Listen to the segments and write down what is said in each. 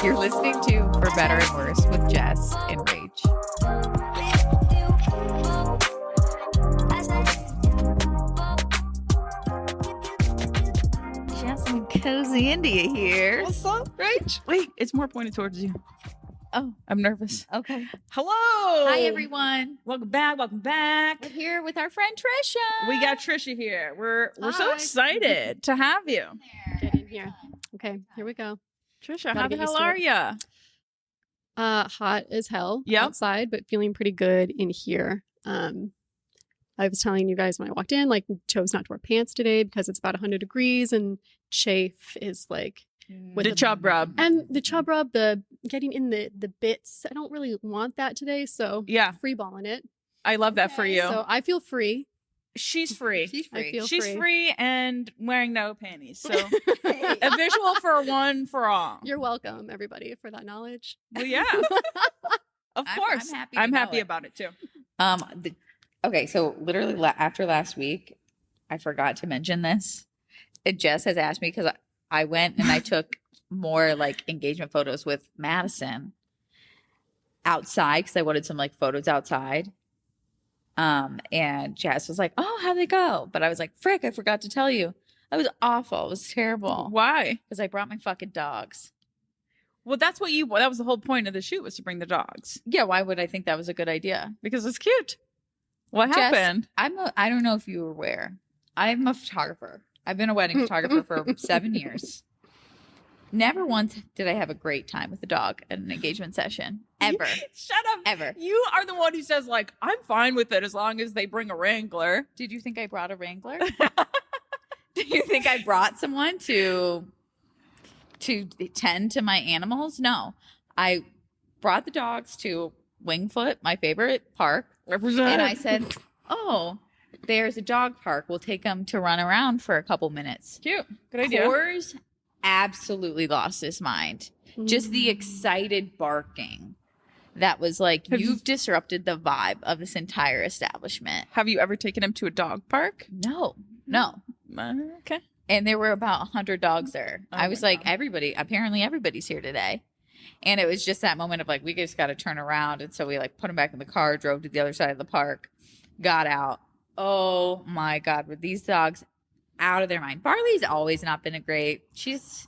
You're listening to For Better and Worse with Jess and Rach. Jess and Cozy India here. What's up, Rach? Wait, it's more pointed towards you. Oh, I'm nervous. okay. Hello. Hi, everyone. Welcome back. Welcome back. We're here with our friend Trisha. We got Trisha here. We're so Hi. excited to have you. Get in here. Okay, here we go. Trisha, Gotta how the get hell used to are it. ya? Hot as hell Yep. outside, but feeling pretty good in here. I was telling you guys when I walked in, like, chose not to wear pants today because it's about 100 degrees and chafe is like with The chub rub. and the chub rub, the getting in the bits. I don't really want that today, so Yeah, free balling it. I love that for Okay, you. So I feel free. She's free. She's I free. feel She's free. free and wearing no panties. So a visual for one for all. You're welcome, everybody, for that knowledge. Well, yeah. Of I'm course. happy to I'm know happy it. about it too. Okay, so literally after last week, I forgot to mention this. Jess has asked me because I went and I took more like engagement photos with Madison outside because I wanted some like photos outside. And Jess was like, "Oh, how'd they go?" But I was like, "Frick, I forgot to tell you. It was awful. It was terrible Why? because I brought my fucking dogs." Well, that was the whole point of the shoot was to bring the dogs Yeah, why would I think that was a good idea? because it's cute. What Jess, happened? I don't know if you were aware. I'm a photographer. I've been a wedding photographer for 7 years. Never once did I have a great time with the dog at an engagement session. Ever. Shut up. Ever. You are the one who says like, I'm fine with it as long as they bring a wrangler. Did you think I brought a wrangler? Do you think I brought someone to tend to my animals? No. I brought the dogs to Wingfoot, my favorite park. Represent. And I said, "Oh, there's a dog park. We'll take them to run around for a couple minutes." Cute. Good idea. Coors absolutely lost his mind. Just the Mm. excited barking. That was like, Have you- you've disrupted the vibe of this entire establishment. Have you ever taken him to a dog park? No. Okay. And there were about 100 dogs there. Oh I was my like, God. apparently everybody's here today. And it was just that moment of like, we just got to turn around. And so we like put them back in the car, drove to the other side of the park, got out. Oh my God, were these dogs out of their mind. Barley's always not been a great, she's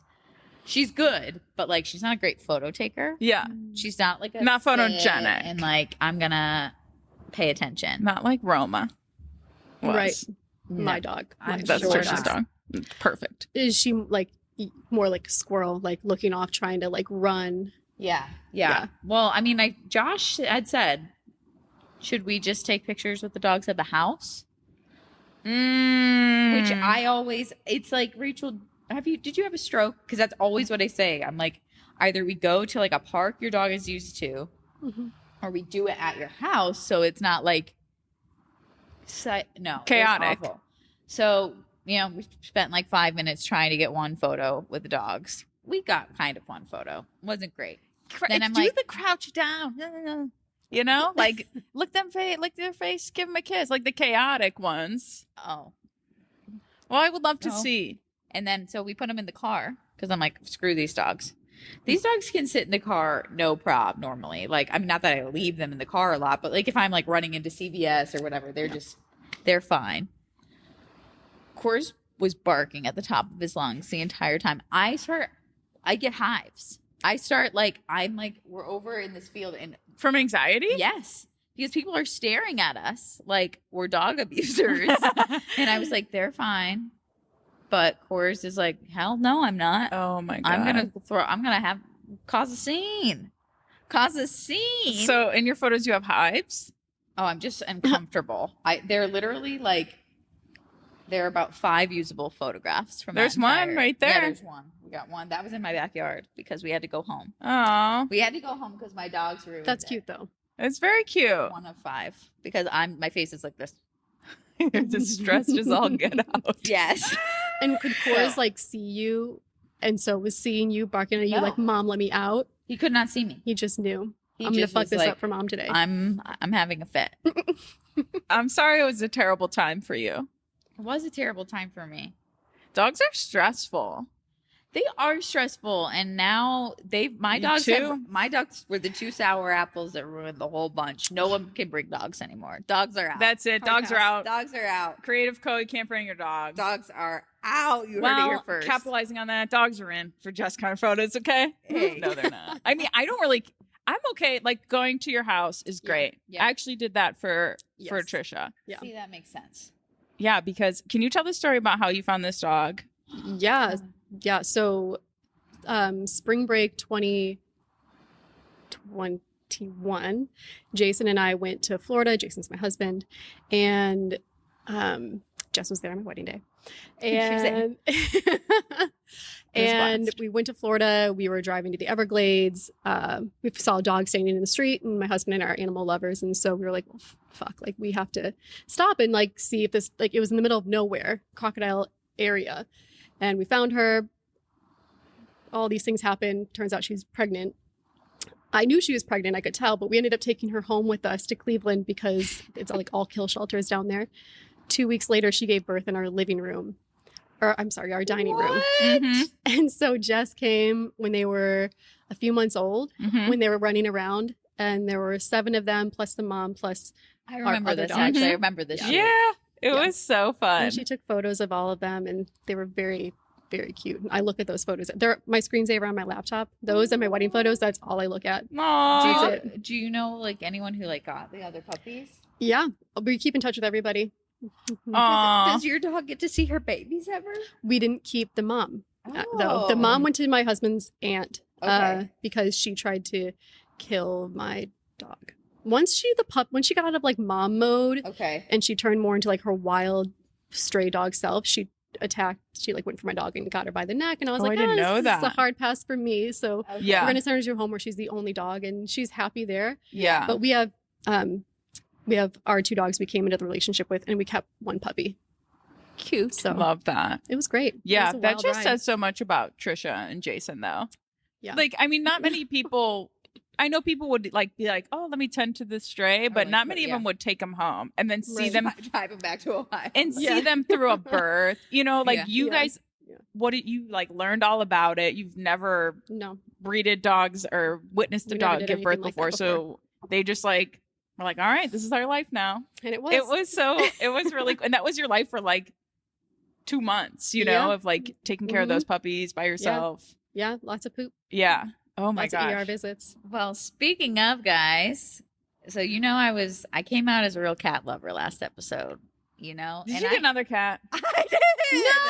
good, but like, she's not a great photo taker. Yeah. She's not like Not sit photogenic. and like, I'm going to pay attention. Not like Roma. was. Right. No. My dog. My I'm That's sure Trisha's not. dog. Perfect. Is she like more like a squirrel, like looking off, trying to like run? Yeah. Yeah. Well, I mean, Josh had said, should we just take pictures with the dogs at the house? Which I always, it's like, Rachel, did you have a stroke? Because that's always what I say. I'm like, either we go to like a park your dog is used to, Mhm. or we do it at your house so it's not like, no, it was Chaotic. awful. So, we spent like 5 minutes trying to get one photo with the dogs. We got kind of one photo. Wasn't great. Then I'm do like- the crouch down. You know, like lick their face, give them a kiss, like the chaotic ones. Oh. Well, I would love to No. see. And then, so we put them in the car because I'm like, screw these dogs. These dogs can sit in the car, no prob, normally. Like, I mean, not that I leave them in the car a lot, but like if I'm like running into CVS or whatever, they're fine. Coors was barking at the top of his lungs the entire time. I get hives. We're over in this field and From anxiety? yes, because people are staring at us like we're dog abusers. And I was like, they're fine. But Coors is like, hell no, I'm not. Oh my God. I'm gonna cause a scene. So in your photos, you have hives? Oh, I'm just uncomfortable. They're literally like, there are about 5 usable photographs from. There's one right Yeah, there. there's one. We got one. That was in my backyard because we had to go home. Oh, We had to go home because my dogs were. That's cute though. it's very cute. 1 of 5 because my face is like this. Just stressed as all get out. Yes. And could Coors like see you, and so was seeing you barking at you No. like, "Mom, let me out." He could not see me. He just knew. He I'm gonna just fuck was this like, up for Mom today. I'm having a fit. I'm sorry it was a terrible time for you. It was a terrible time for me. Dogs are stressful. They are stressful, and now my dogs were the 2 sour apples that ruined the whole bunch. No one can bring dogs anymore. Dogs are out. That's it. Hard Dogs are pass. out. Dogs are out. Creative code, you can't bring your dog. Dogs are out. You heard it here first. Capitalizing on that, dogs are in for Jess Cart photos, okay? Hey. No, they're not. I mean, I'm okay. Like, going to your house is great. Yeah. I actually did that for Yes. Trisha. Yeah. See, that makes sense. Yeah, because can you tell the story about how you found this dog? Yeah. Yeah. So, spring break 2021, Jason and I went to Florida. Jason's my husband, and Jess was there on my wedding day. And and we went to Florida. We were driving to the Everglades. We saw a dog standing in the street, and my husband and I are animal lovers, and so we were like, well, fuck, like we have to stop and like see if this, like, it was in the middle of nowhere, crocodile area, and we found her. All these things happened. Turns out she's pregnant. I knew she was pregnant, I could tell, but we ended up taking her home with us to Cleveland because it's like all kill shelters down there. 2 weeks later, she gave birth in our living room. Or I'm sorry, our dining room. Mhm. And so Jess came when they were a few months old, Mhm. when they were running around, and there were 7 of them, plus the mom, plus I remember other this, dogs. actually. I remember this. Yeah. Yeah, it Yeah. was so fun. and she took photos of all of them, and they were very, very cute. I look at those photos. They're my screensaver on my laptop. Those and my wedding photos, that's all I look at. Aw. That's Do you know like anyone who like got the other puppies? Yeah, we keep in touch with everybody. Aw. Does your dog get to see her babies ever? We didn't keep the mom, though. Oh. The mom went to my husband's aunt Okay. because she tried to kill my dog. When she got out of like mom mode Okay. and she turned more into like her wild stray dog self, she like went for my dog and got her by the neck, and I was Oh, like, I didn't know this is a that. hard pass for me. So Okay. Yeah. we're gonna send her to a home where she's the only dog, and she's happy there. Yeah. But we have our 2 dogs we came into the relationship with, and we kept 1 puppy. Cute. So Love that. it was great. It Yeah, was a that wild just ride. says so much about Trisha and Jason, though. Yeah. Like, I mean, not many people. I know people would like be like, "Oh, let me tend to this stray," but like, not many yeah. of them would take them home and then see Right. them Drive him back to Ohio. and Yeah. see them through a birth. You know, like Yeah. you Yeah. guys, Yeah. what did you like learned all about it? You've never No. breeded dogs or witnessed a We never dog did give birth anything like that before, so they just like were like, "All right, this is our life now." And it was. It was really, and that was your life for like 2 months, you know, Yeah. of like taking care of Mhm. those puppies by yourself. Yeah, lots of poop. Yeah. Oh my Lots of ER gosh. visits. Well, speaking of guys, so you know I came out as a real cat lover last episode, you know? Did and you get another cat? I did.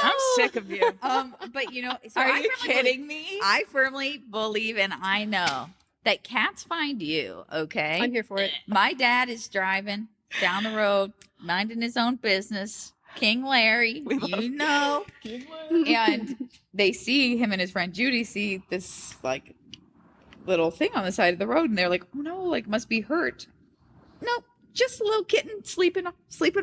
I'm sick of you. But you know, so Are I you firmly kidding me? I firmly believe and I know that cats find you, okay? I'm here for it. My dad is driving down the road, minding his own business. King Larry, We love you know. And they see him and his friend Judy see this like little thing on the side of the road, and they're like, "Oh no, like must be hurt." Nope, just a little kitten sleeping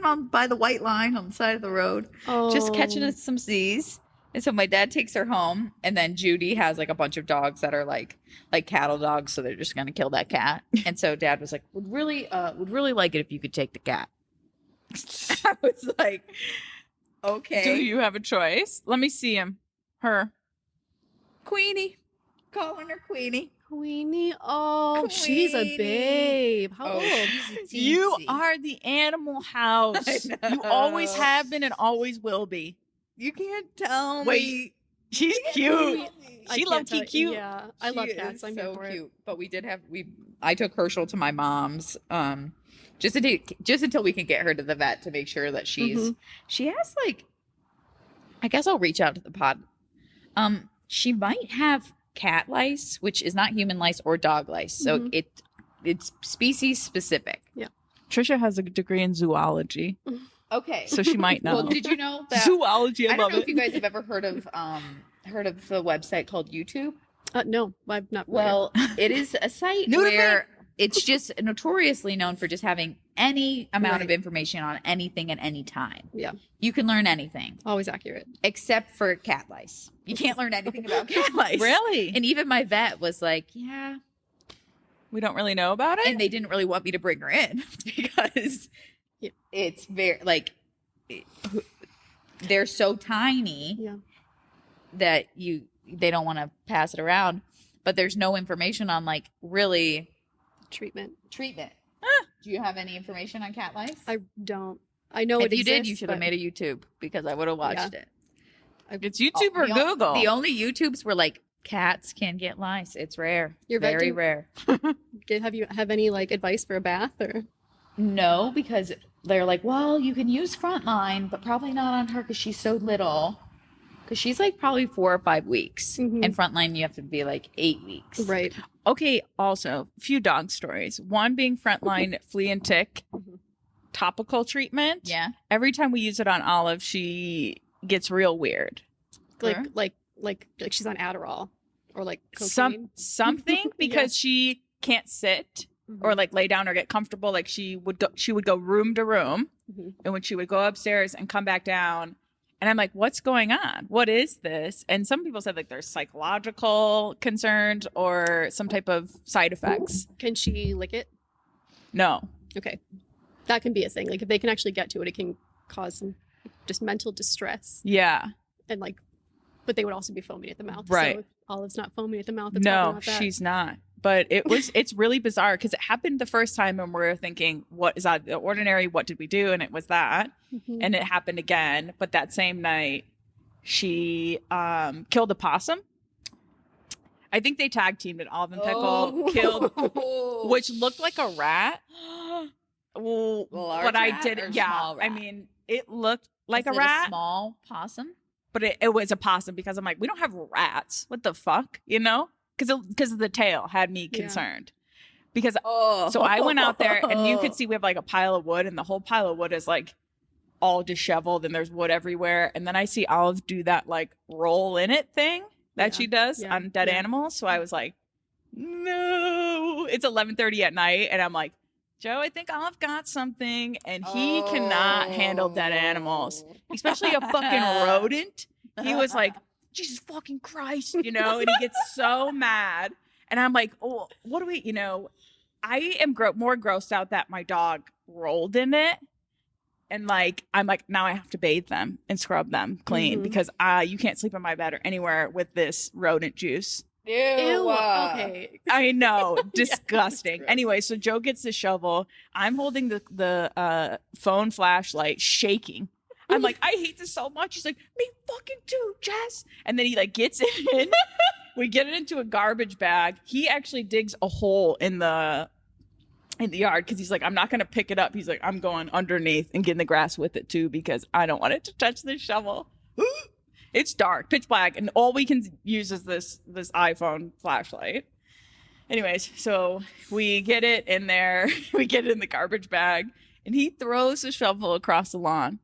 on by the white line on the side of the road, just catching some Z's. And so my dad takes her home, and then Judy has like a bunch of dogs that are like cattle dogs, so they're just gonna kill that cat. And so Dad was like, would really like it if you could take the cat. I was like, okay. Do you have a choice? Let me see him. Her. Queenie. Calling her Queenie. Queenie. Oh, she's a Queenie. babe. How old? she's a You teensy. are the animal house. I You always know. have been and always will be. You can't tell Wait, me. She's You cute. can't tell me. I She can't low-key tell- cute. Yeah, I love She cats. is I'm so here for it. cute. But I took Herschel to my mom's just until we can get her to the vet to make sure that she has like, I guess I'll reach out to the pod. She might have cat lice, which is not human lice or dog lice. So Mhm. it's species specific. Trisha has a degree in zoology, Okay. so she might know. Well, did you know that Zoology, I, I don't love know it. if you guys have ever heard of the website called YouTube. No, I'm not. Well, it is a site New to me. where it's just notoriously known for just having any amount of Right. information on anything at any time. Yeah. You can learn anything Always accurate. except for cat lice. You can't learn anything about cat lice. Really? And even my vet was like, yeah. We don't really know about it? And they didn't really want me to bring her in because Yeah. it's very, like, they're so tiny Yeah. that you they don't want to pass it around, but there's no information on like really Treatment. Do you have any information on cat lice? I don't. I know If it you exists, did, you should have but made a YouTube because I would have watched it. It's YouTube or The Google. The only YouTubes were like cats can get lice. It's rare. Your vet Very do- rare. Have you have any like advice for a bath or? No, because they're like, well, you can use Frontline, but probably not on her because she's so little. Because she's like probably 4 or 5 weeks, Mhm. and Frontline you have to be like 8 weeks. Right. Okay, also, a few dog stories. One being Frontline flea and tick Mhm. topical treatment. Yeah. Every time we use it on Olive, she gets real weird. Like Sure. like she's on Adderall or like cocaine. Something because she can't sit or like lay down or get comfortable. Like she would go room to room, Mhm. and when she would go upstairs and come back down, and I'm like, what's going on? What is this? And some people said like there's psychological concerns or some type of side effects. Can she lick it? No. Okay. That can be a thing. Like if they can actually get to it, it can cause some just mental distress Yeah. and like, but they would also be foaming at the mouth. Right. So if Olive's not foaming at the mouth, it's probably No, not that. she's not. But it's really bizarre because it happened the first time and we're thinking, what is out of the ordinary? What did we do? And it was that. Mhm. And it happened again. But that same night, she killed a possum. I think they tag teamed it. Olive and Pickle killed, which looked like a rat. Well, Large but I rat did, or yeah. small I rat? mean, it looked like Is a it rat, small possum. but it was a possum because I'm like, we don't have rats. What the fuck, you know? Because of the tail had me Yeah. concerned. Because Oh, so I went out there and you could see we have like a pile of wood and the whole pile of wood is like all disheveled and there's wood everywhere. And then I see Olive do that like roll in it thing that Yeah. she does Yeah. on dead Yeah. animals. So I was like, no, it's 11:30 at night. And I'm like, Joe, I think Olive got something. And he cannot handle dead animals, especially a fucking rodent. He was like, Jesus fucking Christ, you know, and he gets so mad. And I'm like, oh, what do we, you know, I am more grossed out that my dog rolled in it. And like, I'm like, now I have to bathe them and scrub them clean Mhm. because you can't sleep in my bed or anywhere with this rodent juice. Ew. Ew. Okay. I know, disgusting. gross. Anyway, so Joe gets the shovel. I'm holding the phone flashlight, shaking. I'm like, I hate this so much. He's like, me fucking too, Jess. And then he like gets it in. We get it into a garbage bag. He actually digs a hole in the yard because he's like, I'm not gonna pick it up. He's like, I'm going underneath and getting the grass with it too because I don't want it to touch the shovel. It's dark, pitch black, and all we can use is this iPhone flashlight. Anyways, so we get it in there. We get it in the garbage bag, and he throws the shovel across the lawn.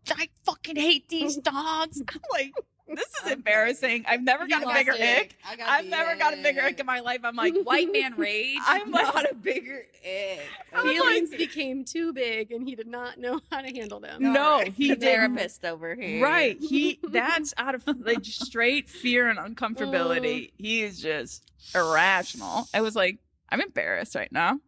I fucking hate these dogs. I'm like, this is embarrassing. I've never got a bigger ick. I've never got a bigger ick in my life. I'm like, White man rage. I'm like- not a bigger ick. Feelings became too big and he did not know how to handle them. No, Sorry. he The did. therapist over here. Right. That's out of like straight fear and uncomfortability. He is just irrational. I was like, I'm embarrassed right now.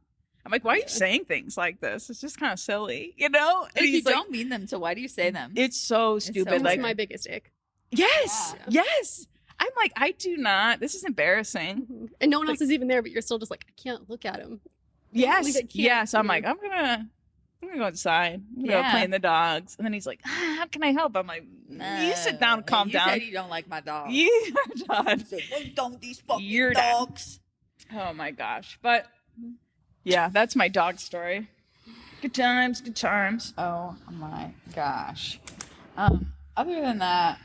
I'm like, why are you saying things like this? It's just kind of silly, you know? Like, And you he's like, don't mean them, so why do you say them? it's so so stupid. That's like, my biggest ick. yes, Yeah. yes. I'm like, I do not. This is embarrassing. Mhm. And no one else is even there, but you're still just like, I can't look at him. Yes, Like, I can't, yes. I'm you know. like, I'm gonna go inside. I'm gonna Yeah. go play in the dogs. And then he's like, how can I help? I'm like, you sit down and calm you down. Said you don't like my dog. You are done. said, what's done with these fucking You're done. dogs? Oh my gosh. But yeah, that's my dog story. Good times, good times. Oh my gosh. Other than that,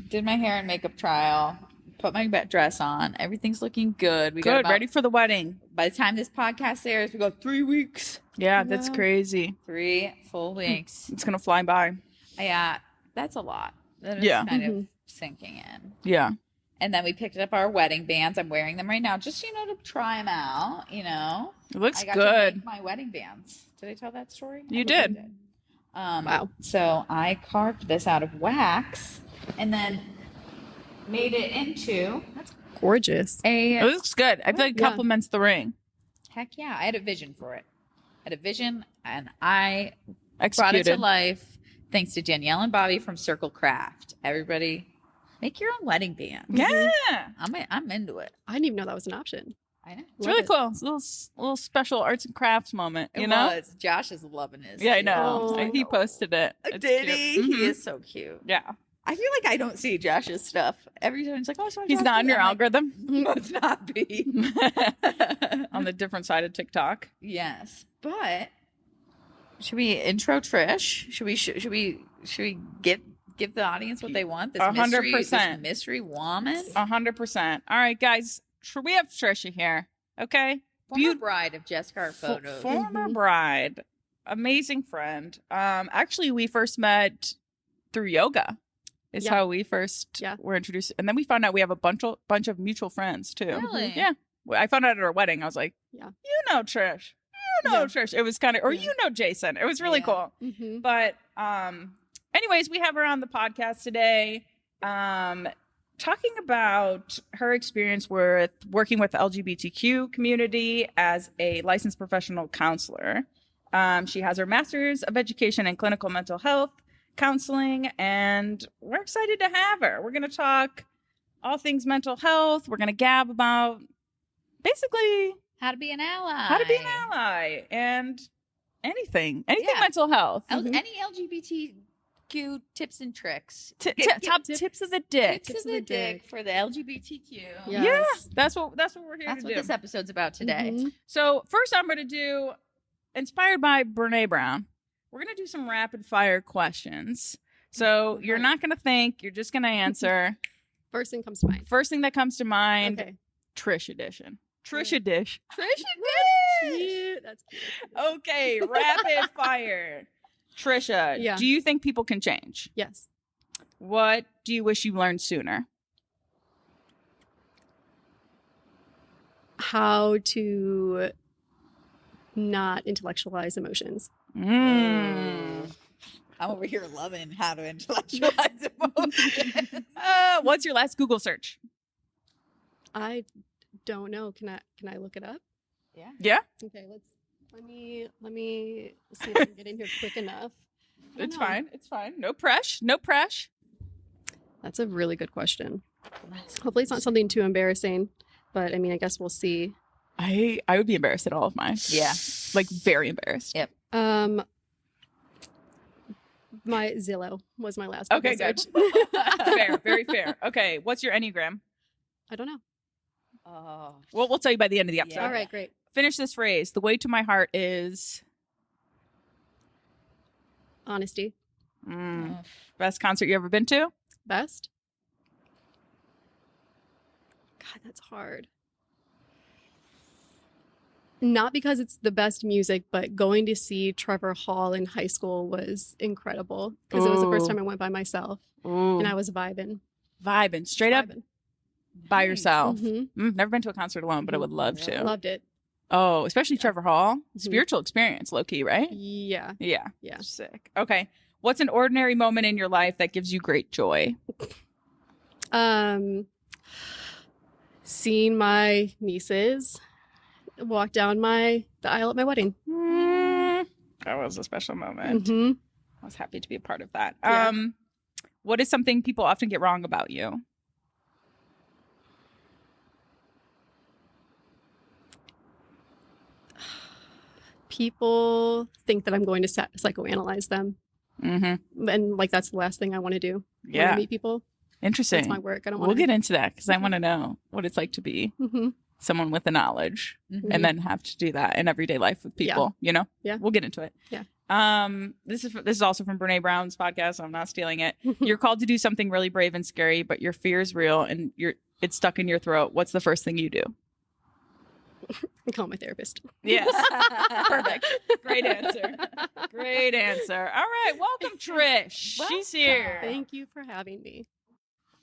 did my hair and makeup trial, put my dress on. Everything's looking good. We got Good, about- ready for the wedding. By the time this podcast airs, we got 3 weeks. Yeah, that's Yeah. crazy. 3 full weeks. It's gonna fly by. Yeah, that's a lot. That is Yeah. kind Mhm. of sinking in. Yeah. And then we picked up our wedding bands. I'm wearing them right now, just to try them out. It looks I got to good. make my wedding bands. Did I tell that story? You I think I did. Wow. So I carved this out of wax and then made it into Gorgeous. It looks good. I feel like it Yeah. complements the ring. heck yeah. I had a vision for it. I had a vision and I brought it Executed. to life thanks to Danielle and Bobby from Circle Craft. Everybody Make your own wedding band. Yeah. I'm into it. I didn't even know that was an option. I know. It's really cool. It's a little special arts and crafts moment, you know? Josh is loving his. Yeah, I know. Oh. He posted it. It's Did cute. he? Mhm. He is so cute. Yeah. I feel like I don't see Josh's stuff. Every time it's like, oh, so He's not on your algorithm. Must not be. On the different side of TikTok. Yes, but should we intro Trish? Should we give the audience what they want? This 100%. mystery woman, 100%. All right, guys. We have Trisha here. Okay. former bride of Jess Cart photos. Former bride. Amazing friend. Actually, we first met through yoga. Is how we first were introduced. And then we found out we have a bunch of mutual friends too. Really? Yeah. I found out at our wedding. I was like, you know Trish. You know Trish. It was kind of, or you know Jason. It was really cool. Mm-hmm. But anyways, we have her on the podcast today talking about her experience with working with the LGBTQ community as a licensed professional counselor. She has her master's of education in clinical mental health counseling, and we're excited to have her. We're going to talk all things mental health. We're going to gab about basically how to be an ally, and anything mental health. Any LGBTQ tips and tricks. Top tips of the dick. Tips of the dick for the LGBTQ. Yes. Yeah, that's what we're here That's to what do. this episode's about today. Mm-hmm. So first, I'm going to do, inspired by Brene Brown, we're going to do some rapid fire questions. So you're not going to think, you're just going to answer. First thing comes to mind. First thing that comes to mind, Okay. Trish edition. Trish edition. Cute. That's cute. Okay, rapid fire. Trisha, Yeah. do you think people can change? Yes. What do you wish you learned sooner? How to not intellectualize emotions. Mm. I'm over here loving how to intellectualize emotions. What's your last Google search? I don't know. Can I look it up? Yeah. Okay, let me see if I can get in here quick enough. I don't It's know. fine. It's fine. No press. No press. That's a really good question. Hopefully it's not something too embarrassing, but I mean, I guess we'll see. I would be embarrassed at all of mine. Yeah. Like very embarrassed. Yep. My Zillow was my last Okay, Google good. search. Fair. Very fair. Okay. What's your Enneagram? I don't know. Oh. Well, we'll tell you by the end of the episode. Yeah. All right, great. Finish this phrase. The way to my heart is Honesty. Best concert you ever been to? Best? God, that's hard. Not because it's the best music, but going to see Trevor Hall in high school was incredible because it was the first Ooh. time I went by myself Ooh. and I was vibing. Vibing. Straight up by yourself. Mhm. Never been to a concert alone, but I would love to. Loved it. Oh, especially Trevor Hall. Mhm. Spiritual experience, low key, right? Yeah. Yeah. Yeah. Sick. Okay. What's an ordinary moment in your life that gives you great joy? Seeing my nieces walk down the aisle at my wedding. That was a special moment. Mhm. I was happy to be a part of that. Yeah. What is something people often get wrong about you? People think that I'm going to psychoanalyze them. Mm-hmm. And like, that's the last thing I want to do. When Yeah. I meet people. Interesting. That's my work. I don't We'll want to. get into that because I want to know what it's like to be someone with the knowledge and then have to do that in everyday life with people, you know? Yeah. We'll get into it. Yeah. This is also from Brene Brown's podcast, so I'm not stealing it. You're called to do something really brave and scary, but your fear is real and it's stuck in your throat. What's the first thing you do? I call my therapist. Yes. Perfect. Great answer. Great answer. All right. Welcome, Trish. She's here. Thank you for having me.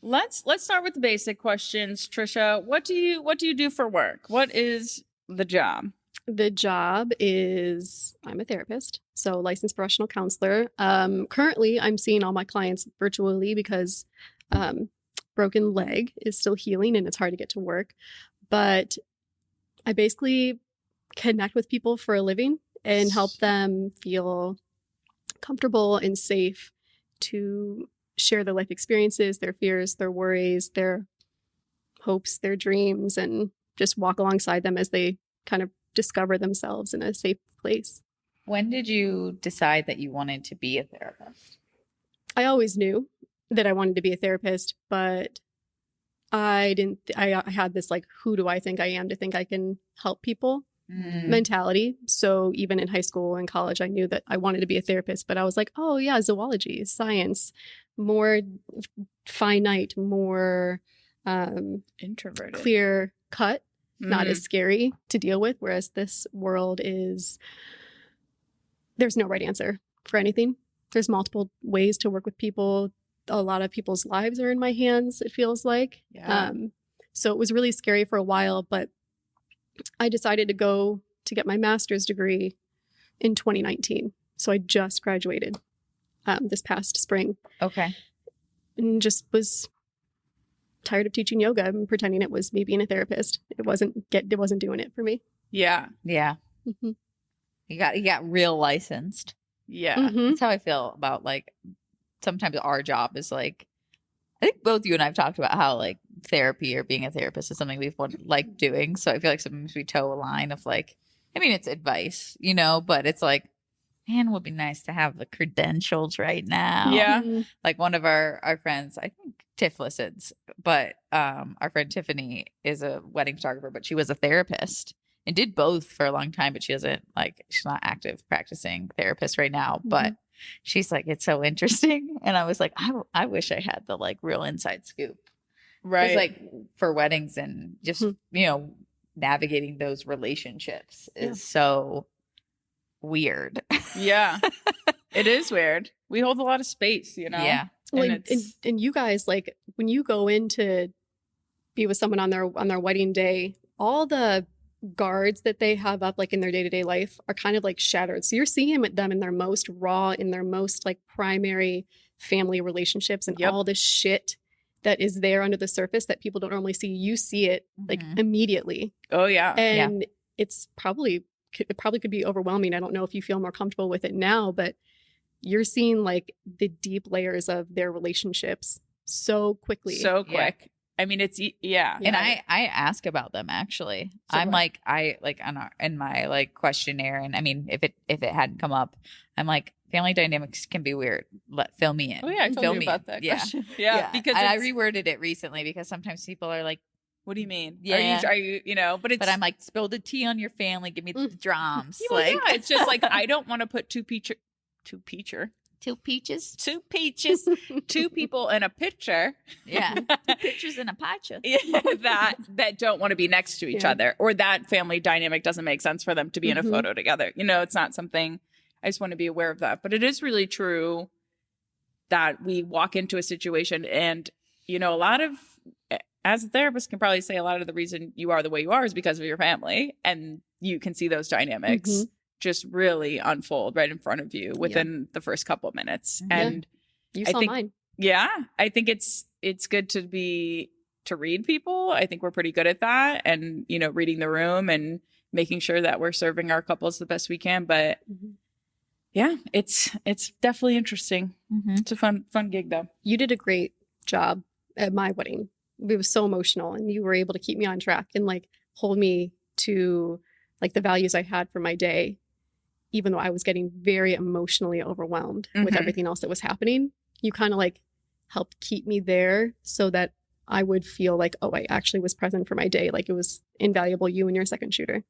Let's start with the basic questions. Trisha, what do you do for work? What is the job? The job is I'm a therapist, so licensed professional counselor. Currently, I'm seeing all my clients virtually because broken leg is still healing and it's hard to get to work. But I basically connect with people for a living and help them feel comfortable and safe to share their life experiences, their fears, their worries, their hopes, their dreams, and just walk alongside them as they kind of discover themselves in a safe place. When did you decide that you wanted to be a therapist? I always knew that I wanted to be a therapist, but I didn't, I had this like, who do I think I am to think I can help people mentality. So even in high school and college, I knew that I wanted to be a therapist, but I was like, oh yeah, zoology, science, more finite, more Introverted, clear cut, not as scary to deal with. Whereas this world is, there's no right answer for anything. There's multiple ways to work with people. A lot of people's lives are in my hands, it feels like. Yeah. So it was really scary for a while, but I decided to go to get my master's degree in 2019. So I just graduated this past spring. Okay. And just was tired of teaching yoga and pretending it was me being a therapist. It wasn't doing it for me. Yeah. Yeah. Mm-hmm. You got real licensed. Yeah. Mm-hmm. That's how I feel about like sometimes our job is like, I think both you and I've talked about how like therapy or being a therapist is something we've like doing. So I feel like sometimes we toe a line of like, I mean, it's advice, you know, but it's like, man, it would be nice to have the credentials right now. Yeah. Mm-hmm. Like one of our friends, I think Tiff listens, but our friend Tiffany is a wedding photographer, but she was a therapist and did both for a long time, but she's not active practicing therapist right now, but she's like, it's so interesting. And I was like, I wish I had the like real inside scoop. Right. It's like for weddings and just, you know, navigating those relationships is so weird. Yeah. It is weird. We hold a lot of space, you know? Yeah. Well, And and you guys, like when you go in to be with someone on their wedding day, all the guards that they have up like in their day-to-day life are kind of like shattered. So you're seeing them in their most raw, in their most like primary family relationships and all the shit that is there under the surface that people don't normally see. You see it like immediately. Oh yeah. And it probably could be overwhelming. I don't know if you feel more comfortable with it now, but you're seeing like the deep layers of their relationships so quickly. So quick. I mean, it's And I ask about them actually. So I'm what? like, I like in my like questionnaire, and I mean, if it hadn't come up, I'm like, family dynamics can be weird. Fill me in. Oh yeah, I told Fill you me about in. that Yeah. question. Yeah, because I it's- reworded it recently because sometimes people are like, what do you mean? Yeah. Are you you know? But it's but I'm like, spill the tea on your family, give me the drums. well, Like, yeah, it's just like I don't want to put two peaches. two people in a picture. Yeah, pictures in a pacha. that don't want to be next to each other, or that family dynamic doesn't make sense for them to be in a photo together. You know, it's not something. I just want to be aware of that. But it is really true that we walk into a situation, and you know, a lot of, as a therapist, can probably say a lot of the reason you are the way you are is because of your family, and you can see those dynamics just really unfold right in front of you within the first couple of minutes. And you I saw think, mine. yeah, I think it's good to read people. I think we're pretty good at that, and you know, reading the room and making sure that we're serving our couples the best we can. But yeah, it's definitely interesting. It's a fun gig though. You did a great job at my wedding. It was so emotional, and you were able to keep me on track and like hold me to like the values I had for my day, even though I was getting very emotionally overwhelmed with everything else that was happening. You kind of like helped keep me there so that I would feel like, oh, I actually was present for my day. Like it was invaluable. You and your second shooter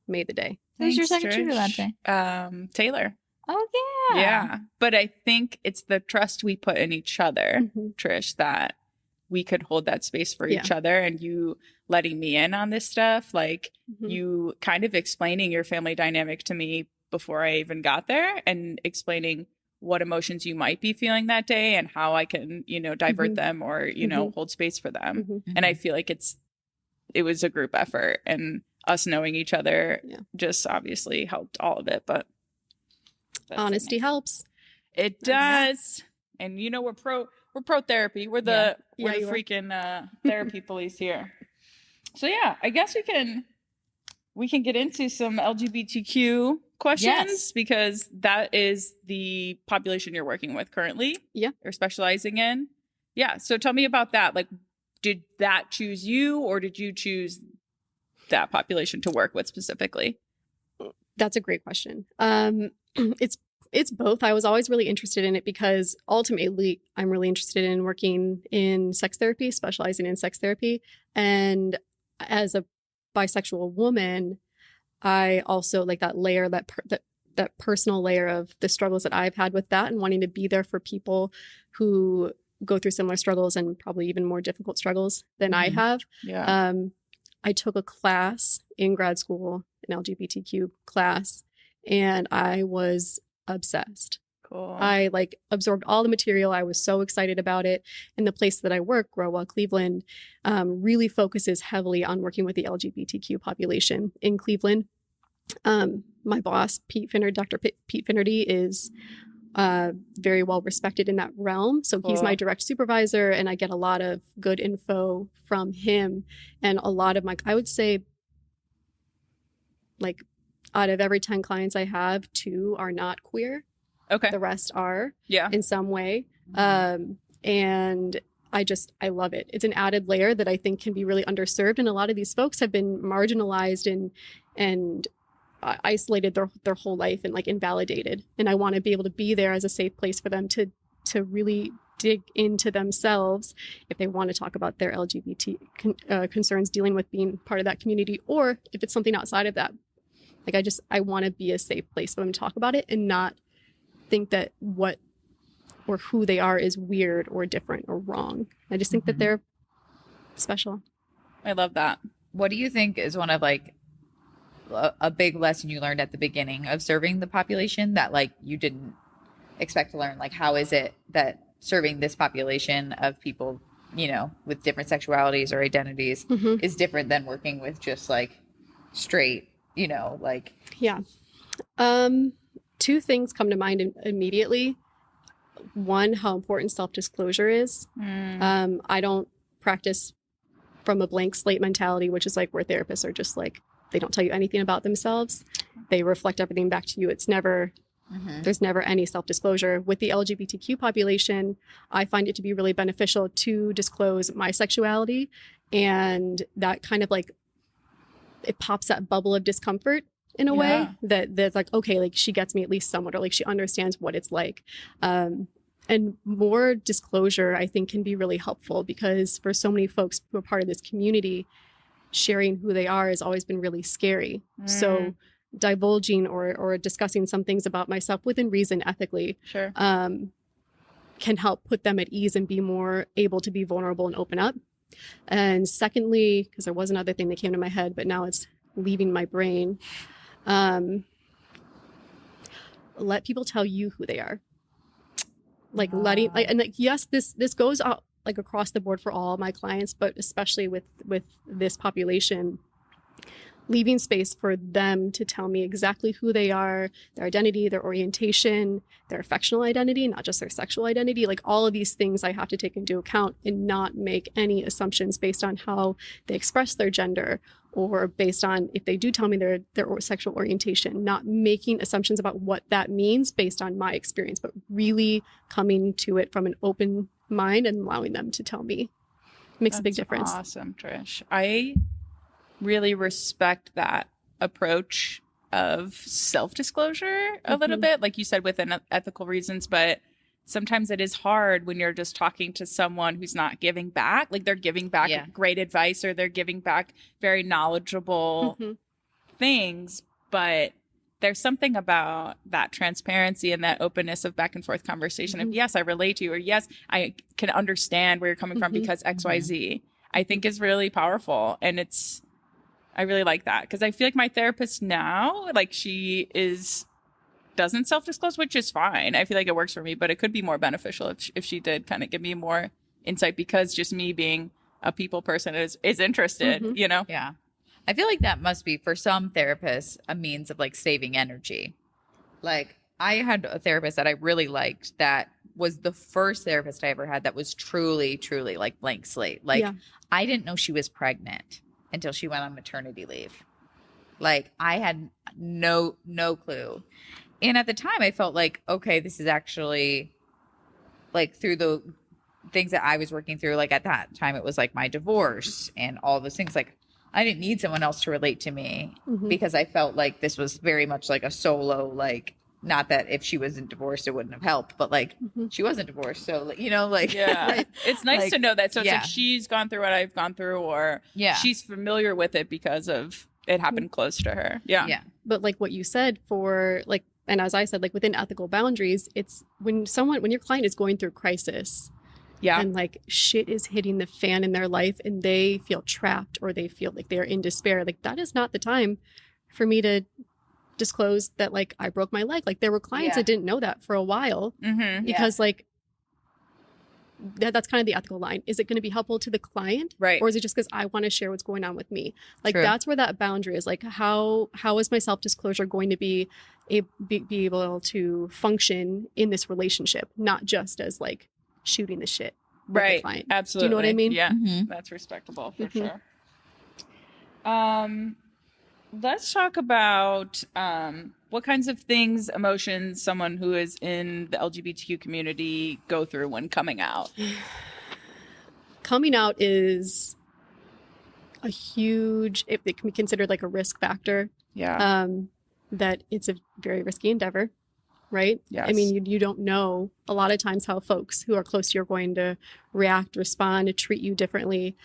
made the day. Who's your Thanks, second shooter that Trish. day? Taylor. Oh yeah. Yeah. But I think it's the trust we put in each other, Trish, that we could hold that space for each other, and you letting me in on this stuff, like you kind of explaining your family dynamic to me before I even got there, and explaining what emotions you might be feeling that day and how I can, you know, divert them or, you know, hold space for them. And I feel like it was a group effort, and us knowing each other just obviously helped all of it. But honesty helps. It does. And you know, we're pro therapy. We're the freaking therapy police here. So yeah, I guess we can we can get into some LGBTQ questions because that is the population you're working with currently. Yeah. Or specializing in. Yeah. So tell me about that. Like, did that choose you or did you choose that population to work with specifically? That's a great question. It's both. I was always really interested in it because ultimately I'm really interested in working in sex therapy, specializing in sex therapy. And as a bisexual woman, I also like that layer, that personal layer of the struggles that I've had with that and wanting to be there for people who go through similar struggles and probably even more difficult struggles than I have. Yeah. I took a class in grad school, an LGBTQ class, and I was obsessed. Cool. I like absorbed all the material. I was so excited about it. And the place that I work, Grow Cleveland, really focuses heavily on working with the LGBTQ population in Cleveland. My boss, Dr. Pete Finnerty, is very well respected in that realm. So he's my direct supervisor, and I get a lot of good info from him. And a lot of I would say, like, out of every 10 clients I have, 2 are not queer. Okay. The rest are, yeah, in some way. And I love it. It's an added layer that I think can be really underserved. And a lot of these folks have been marginalized and isolated their whole life and like invalidated. And I want to be able to be there as a safe place for them to really dig into themselves if they want to talk about their LGBT concerns dealing with being part of that community, or if it's something outside of that. Like I want to be a safe place for them to talk about it and not think that what or who they are is weird or different or wrong. I just think that they're special. I love that. What do you think is one of like a big lesson you learned at the beginning of serving the population that like you didn't expect to learn? Like, how is it that serving this population of people, you know, with different sexualities or identities is different than working with just like straight, you know, like. Yeah. 2 things come to mind immediately. One, how important self-disclosure is. I don't practice from a blank slate mentality, which is like where therapists are just like, they don't tell you anything about themselves. They reflect everything back to you. It's never, there's never any self-disclosure. With the LGBTQ population, I find it to be really beneficial to disclose my sexuality. And that kind of like, it pops that bubble of discomfort in a way that's like, okay, like she gets me at least somewhat, or like she understands what it's like. And more disclosure, I think, can be really helpful because for so many folks who are part of this community, sharing who they are has always been really scary. So divulging or discussing some things about myself within reason, ethically, can help put them at ease and be more able to be vulnerable and open up. And secondly, because there was another thing that came to my head, but now it's leaving my brain. Let people tell you who they are. Like letting, like, and like, yes, this goes out like across the board for all my clients, but especially with this population, leaving space for them to tell me exactly who they are, their identity, their orientation, their affectional identity, not just their sexual identity. Like all of these things I have to take into account and not make any assumptions based on how they express their gender or based on if they do tell me their sexual orientation, not making assumptions about what that means based on my experience, but really coming to it from an open mind and allowing them to tell me. Makes a big difference. Awesome, Trish. I really respect that approach of self-disclosure a little bit, like you said, within ethical reasons, but sometimes it is hard when you're just talking to someone who's not giving back, like they're giving back great advice or they're giving back very knowledgeable things, but there's something about that transparency and that openness of back and forth conversation of, yes, I relate to you, or yes, I can understand where you're coming from because XYZ, I think is really powerful. And I really like that because I feel like my therapist now, like doesn't self-disclose, which is fine. I feel like it works for me, but it could be more beneficial if she did kind of give me more insight, because just me being a people person is interested, you know? Yeah. I feel like that must be, for some therapists, a means of like saving energy. Like I had a therapist that I really liked that was the first therapist I ever had that was truly, truly like blank slate. Like I didn't know she was pregnant until she went on maternity leave. Like I had no clue. And at the time I felt like, okay, this is actually like through the things that I was working through, like at that time it was like my divorce and all those things. Like I didn't need someone else to relate to me because I felt like this was very much like a solo, like, not that if she wasn't divorced it wouldn't have helped, but like she wasn't divorced, so like, you know, like yeah, it's nice like, to know that. So it's yeah. like she's gone through what I've gone through, or Yeah. she's familiar with it because of it happened close to her. Yeah. But like what you said, for like, and as I said, like within ethical boundaries, it's when your client is going through crisis, and like shit is hitting the fan in their life and they feel trapped or they feel like they're in despair, like that is not the time for me to disclose that like I broke my leg. Like there were clients that didn't know that for a while because like that's kind of the ethical line. Is it going to be helpful to the client, right? Or is it just because I want to share what's going on with me? Like True. That's where that boundary is. Like how is my self-disclosure going to be able to function in this relationship, not just as like shooting the shit with the client. Absolutely. Do you know what I mean? Yeah, that's respectable for sure. Let's talk about what kinds of things, emotions someone who is in the LGBTQ community go through when coming out. Coming out is a huge, if it can be considered like a risk factor. Yeah. That it's a very risky endeavor, right? Yes. I mean, you don't know a lot of times how folks who are close to you are going to react, respond, treat you differently.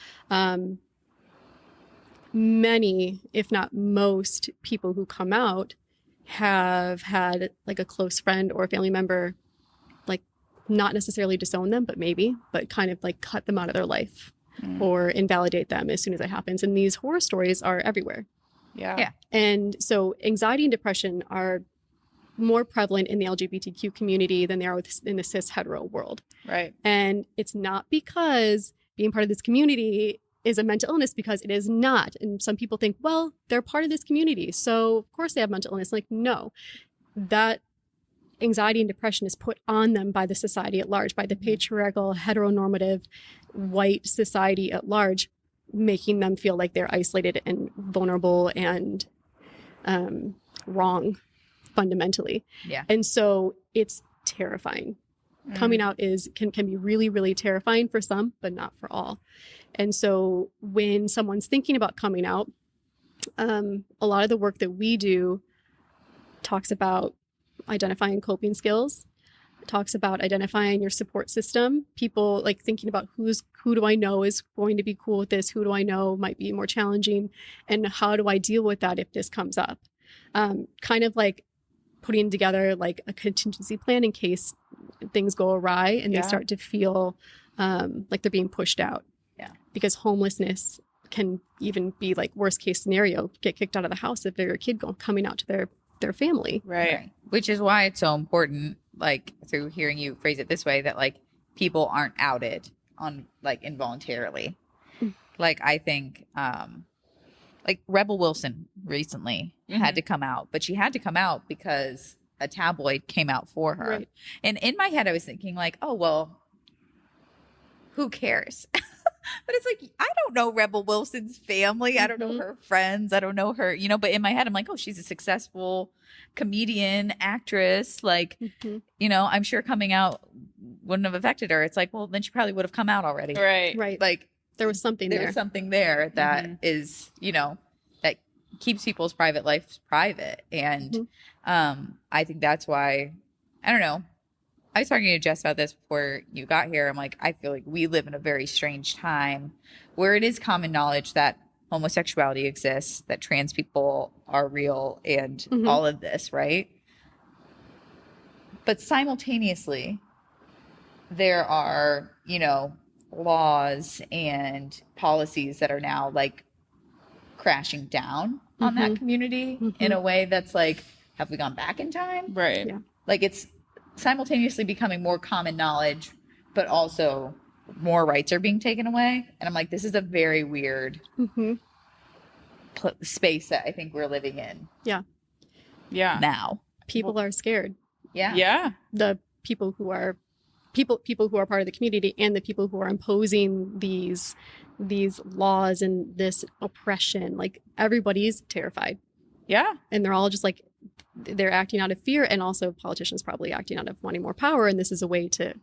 Many, if not most, people who come out have had like a close friend or a family member, like not necessarily disown them, but kind of like cut them out of their life or invalidate them as soon as it happens. And these horror stories are everywhere. Yeah. And so anxiety and depression are more prevalent in the LGBTQ community than they are in the cis hetero world. Right. And it's not because being part of this community is a mental illness, because it is not. And some people think, well, they're part of this community, so of course they have mental illness. Like, no, that anxiety and depression is put on them by the society at large, by the patriarchal, heteronormative, white society at large, making them feel like they're isolated and vulnerable and wrong fundamentally. Yeah. And so it's terrifying. Coming out can be really, really terrifying for some, but not for all. And so when someone's thinking about coming out, a lot of the work that we do talks about identifying coping skills, talks about identifying your support system, people like thinking about who do I know is going to be cool with this, who do I know might be more challenging, and how do I deal with that if this comes up. Kind of like putting together like a contingency plan in case things go awry and they start to feel like they're being pushed out. Yeah. Because homelessness can even be like worst case scenario, get kicked out of the house if they're a kid coming out to their family. Right. Which is why it's so important, like through hearing you phrase it this way, that like people aren't outed on like involuntarily. Like I think like Rebel Wilson recently had to come out, but she had to come out because a tabloid came out for her. Right. And in my head I was thinking like, oh well, who cares? But it's like, I don't know Rebel Wilson's family. I don't know her friends. I don't know her, you know, but in my head, I'm like, oh, she's a successful comedian, actress. Like, you know, I'm sure coming out wouldn't have affected her. It's like, well, then she probably would have come out already. Right. Right. Like there was something there. There's something there that is, you know, that keeps people's private lives private. And I think that's why, I don't know. I was talking to Jess about this before you got here. I'm like, I feel like we live in a very strange time where it is common knowledge that homosexuality exists, that trans people are real, and all of this, right? But simultaneously, there are, you know, laws and policies that are now like crashing down on that community in a way that's like, have we gone back in time? Right. Yeah. Like it's simultaneously becoming more common knowledge, but also more rights are being taken away. And I'm like, this is a very weird space that I think we're living in. Yeah. Yeah. Now. People are scared. Yeah. Yeah. The people who are part of the community and the people who are imposing these laws and this oppression, like everybody's terrified. Yeah. And they're all just like, they're acting out of fear, and also politicians probably acting out of wanting more power. And this is a way to,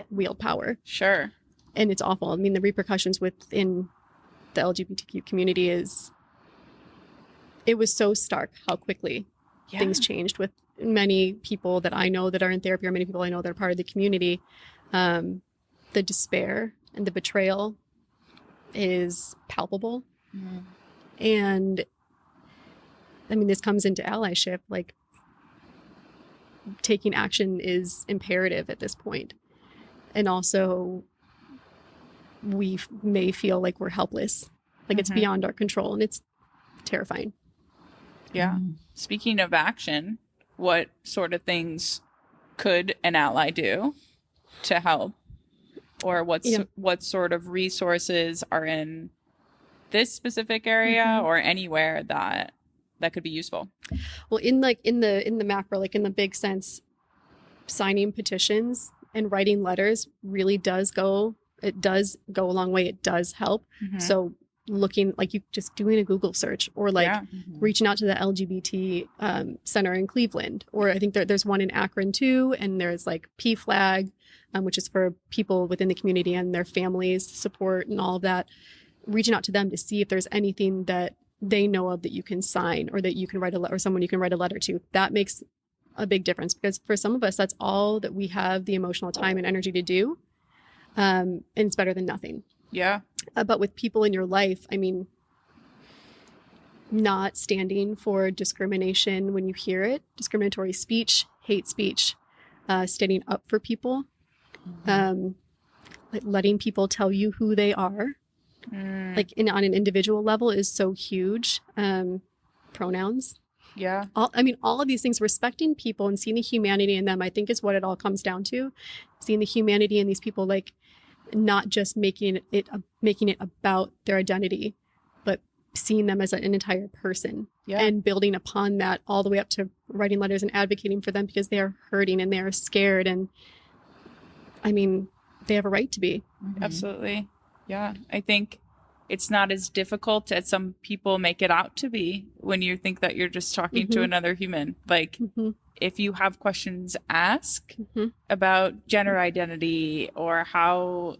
wield power. Sure. And it's awful. I mean, the repercussions within the LGBTQ community it was so stark how quickly things changed with many people that I know that are in therapy, or many people I know that are part of the community. The despair and the betrayal is palpable. Mm. And I mean, this comes into allyship, like taking action is imperative at this point. And also we may feel like we're helpless, like it's beyond our control, and it's terrifying. Yeah. Speaking of action, what sort of things could an ally do to help? Or what sort of resources are in this specific area or anywhere that could be usable? Well, in the macro, like in the big sense, signing petitions and writing letters really does go a long way. It does help. So looking, like, you just doing a Google search, or like reaching out to the LGBT center in Cleveland, or I think there's one in Akron too, and there's like PFLAG, which is for people within the community and their families support and all of that. Reaching out to them to see if there's anything that they know of that you can sign, or that you can write or someone you can write a letter to. That makes a big difference, because for some of us, that's all that we have the emotional time and energy to do. And it's better than nothing. Yeah. But with people in your life, I mean, not standing for discrimination when you hear it, discriminatory speech, hate speech, standing up for people, like letting people tell you who they are, like on an individual level, is so huge. Pronouns. Yeah. All of these things, respecting people and seeing the humanity in them, I think is what it all comes down to. Seeing the humanity in these people, like not just making it about their identity, but seeing them as an entire person, and building upon that all the way up to writing letters and advocating for them, because they are hurting and they are scared. And I mean, they have a right to be. Absolutely. Yeah. I think it's not as difficult as some people make it out to be when you think that you're just talking to another human. Like, if you have questions, ask about gender identity or how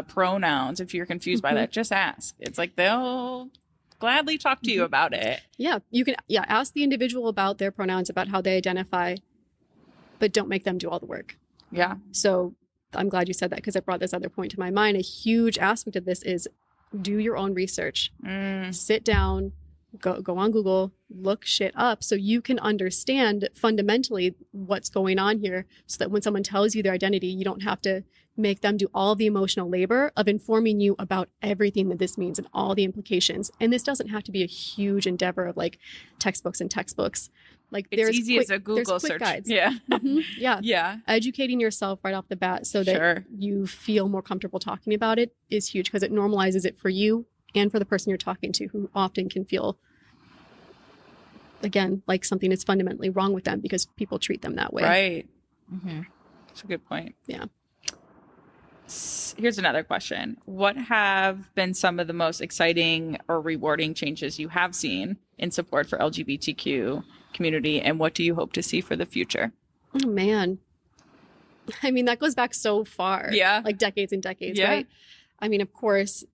pronouns, if you're confused by that, just ask. It's like they'll gladly talk to you about it. Yeah. You can ask the individual about their pronouns, about how they identify, but don't make them do all the work. Yeah. So I'm glad you said that, because it brought this other point to my mind. A huge aspect of this is do your own research. Sit down, go on Google, look shit up, so you can understand fundamentally what's going on here, so that when someone tells you their identity, you don't have to make them do all the emotional labor of informing you about everything that this means and all the implications. And this doesn't have to be a huge endeavor of like textbooks. Like, it's easy as a Google search. Guides. Yeah. Yeah. Educating yourself right off the bat so that you feel more comfortable talking about it is huge, because it normalizes it for you and for the person you're talking to, who often can feel, again, like something is fundamentally wrong with them because people treat them that way. Right. That's a good point. Yeah. Here's another question. What have been some of the most exciting or rewarding changes you have seen in support for LGBTQ community, and what do you hope to see for the future? Oh, man. I mean, that goes back so far. Yeah. Like decades and decades, right? I mean, of course,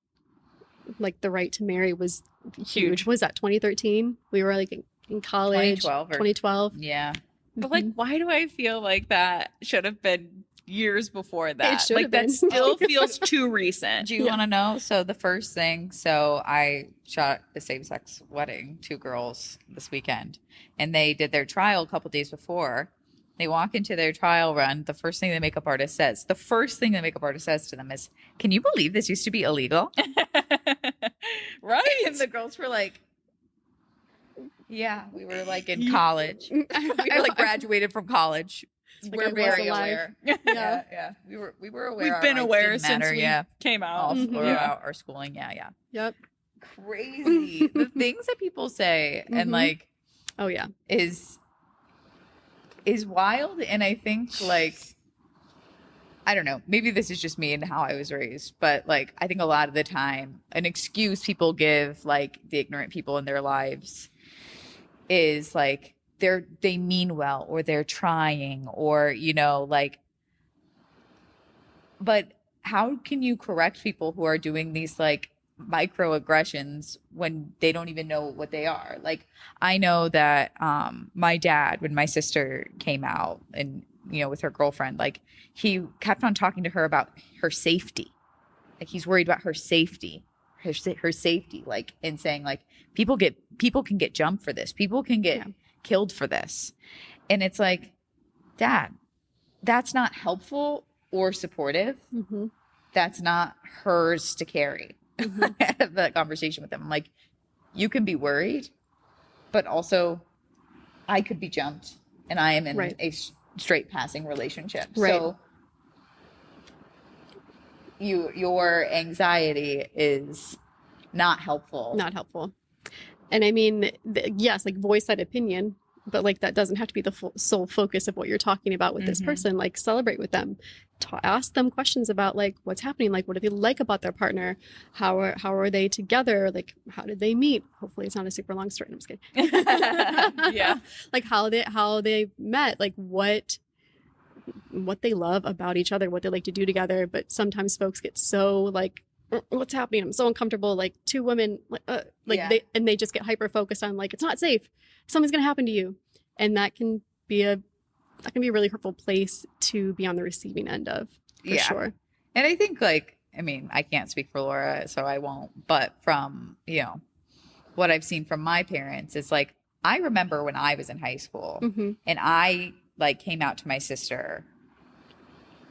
like the right to marry was huge. What was that, 2013? We were like in college. 2012. Yeah. But like, why do I feel like that should have been years before that? Like, that still feels too recent. Do you want to know? So the first thing, I shot a same-sex wedding, 2 girls this weekend, and they did their trial a couple days before. They walk into their trial run. The first thing the makeup artist says to them is, "Can you believe this used to be illegal?" Right. And the girls were like, "Yeah, we were like in college. We were like graduated from college. We're very aware." Yeah. We were aware. We've been aware since matter. we came out. About our schooling. Yeah. Yep. Crazy. The things that people say and like, oh yeah, is wild. And I think, like, I don't know, maybe this is just me and how I was raised, but like, I think a lot of the time an excuse people give, like, the ignorant people in their lives is like they mean well, or they're trying, or, you know, like, but how can you correct people who are doing these like microaggressions when they don't even know what they are? Like, I know that my dad, when my sister came out and, you know, with her girlfriend, like, he kept on talking to her about her safety. Like, he's worried about her safety, her safety, like, and saying like, people can get jumped for this, people can get killed for this. And it's like, Dad, that's not helpful or supportive. Mm-hmm. That's not hers to carry. Mm-hmm. The conversation with them, I'm like, you can be worried, but also I could be jumped, and I am in a straight passing relationship. So your anxiety is not helpful. And I mean, yes, like, voice that opinion, but like, that doesn't have to be the sole focus of what you're talking about with this person. Like, celebrate with them, ask them questions about like what's happening, like what do they like about their partner, how are they together, like how did they meet. Hopefully it's not a super long story. I'm just kidding. Yeah. Like how they met, like what they love about each other, what they like to do together. But sometimes folks get so like, what's happening, I'm so uncomfortable, like two women, they just get hyper focused on like, it's not safe, something's gonna happen to you. And that can be a really hurtful place to be on the receiving end of, for sure. And I think, like, I mean, I can't speak for Laura, so I won't, but from, you know, what I've seen from my parents is like, I remember when I was in high school and I like came out to my sister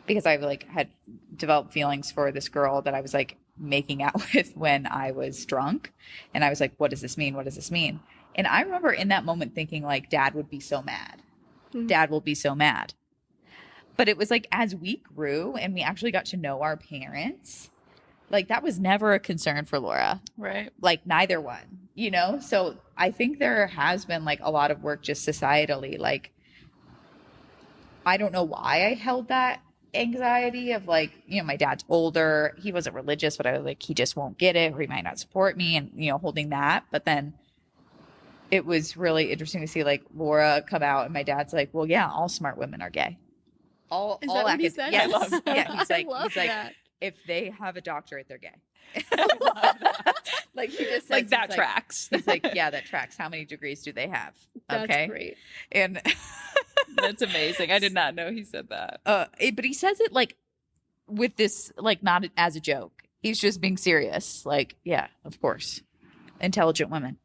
because I like had developed feelings for this girl that I was like making out with when I was drunk. And I was like, what does this mean? What does this mean? And I remember in that moment thinking like, Dad would be so mad. Dad will be so mad. But it was like, as we grew and we actually got to know our parents, like that was never a concern for Laura. Right. Like neither one, you know? So I think there has been like a lot of work just societally. Like, I don't know why I held that anxiety of like, you know, my dad's older. He wasn't religious, but I was like, he just won't get it, or he might not support me, and, you know, holding that. But then it was really interesting to see like Laura come out and my dad's like, well, yeah, all smart women are gay. All what he said? Yes. I love that. Yeah, he's like that. if they have a doctorate, they're gay. I love that. Like he just says, like that tracks. He's like, yeah, that tracks. How many degrees do they have? That's okay, great. And that's amazing. I did not know he said that. But he says it like with this, like not as a joke. He's just being serious. Like, yeah, of course, intelligent women,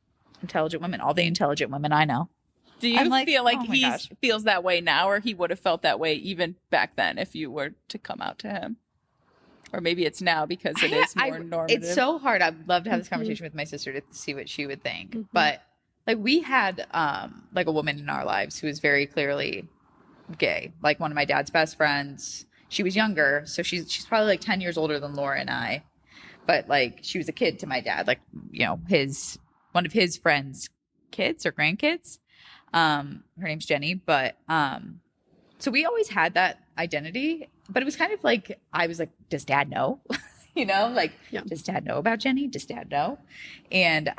all the intelligent women I know. Do you feel like oh my he gosh. feels that way now, or he would have felt that way even back then if you were to come out to him? Or maybe it's now because it is more normative. It's so hard. I'd love to have this conversation with my sister to see what she would think. But like we had like a woman in our lives who was very clearly gay. Like one of my dad's best friends. She was younger, so she's probably like 10 years older than Laura and I. But like she was a kid to my dad. Like, you know, one of his friends' kids or grandkids. Her name's Jenny. But so we always had that identity. But it was kind of like, I was like, does Dad know? You know, like, does Dad know about Jenny? Does Dad know? And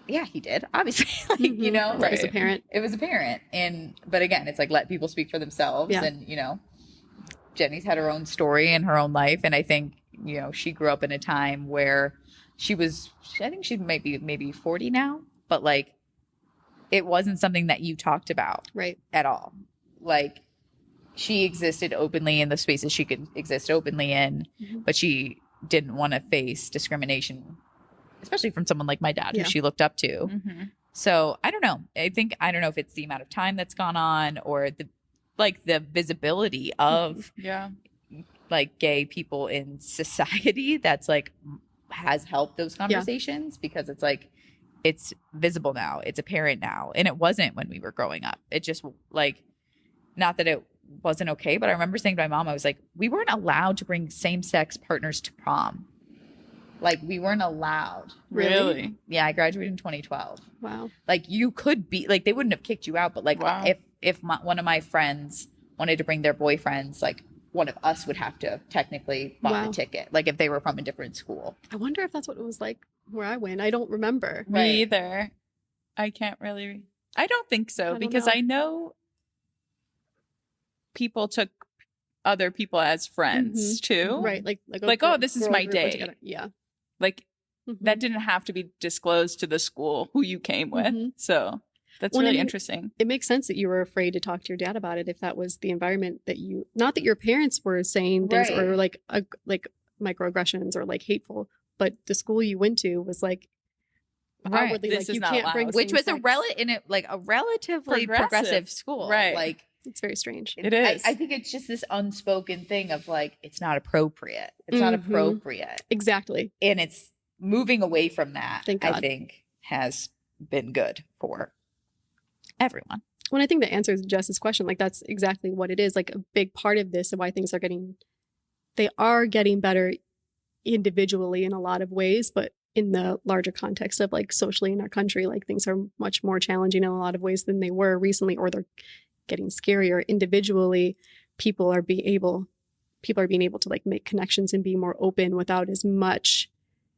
yeah, he did, obviously. Like, you know, It was apparent. It was apparent. But again, it's like, let people speak for themselves. Yeah. And, you know, Jenny's had her own story and her own life. And I think, you know, she grew up in a time where I think she might be maybe 40 now, but like, it wasn't something that you talked about at all. Like, she existed openly in the spaces she could exist openly in, but she didn't want to face discrimination, especially from someone like my dad, who she looked up to. So I don't know. I don't know if it's the amount of time that's gone on, or the visibility of like gay people in society that's like has helped those conversations, because it's like, it's visible now, it's apparent now, and it wasn't when we were growing up. It just like, not that it wasn't okay, but I remember saying to my mom, I was like, we weren't allowed to bring same-sex partners to prom. Like, we weren't allowed. Really? Yeah, I graduated in 2012. Wow. Like, you could be like, they wouldn't have kicked you out, but like, if one of my friends wanted to bring their boyfriends, like one of us would have to technically buy the ticket, like if they were from a different school. I wonder if that's what it was like where I went. I don't remember. Me either. I can't really. I don't think so don't because know. I know people took other people as friends too. Right. Like, oh, this is girl my group put date. together. Yeah. Like Mhm. that didn't have to be disclosed to the school who you came with. Mhm. So that's Well, really and interesting. It makes sense that you were afraid to talk to your dad about it if that was the environment that you, not that your parents were saying things or like microaggressions or like hateful, but the school you went to was like outwardly This like is you not can't allowed. bring Which was same-sex. a relatively progressive school. Right. Like It's very strange. It is. I think it's just this unspoken thing of like, it's not appropriate. It's not Mhm. appropriate. Exactly. And it's moving away from that, Thank I God. think, has been good for everyone. When I think that answers Jess's question, like that's exactly what it is. Like a big part of this and why things are they are getting better individually in a lot of ways, but in the larger context of like socially in our country, like things are much more challenging in a lot of ways than they were recently, or they're getting scarier individually. People are being able to like make connections and be more open without as much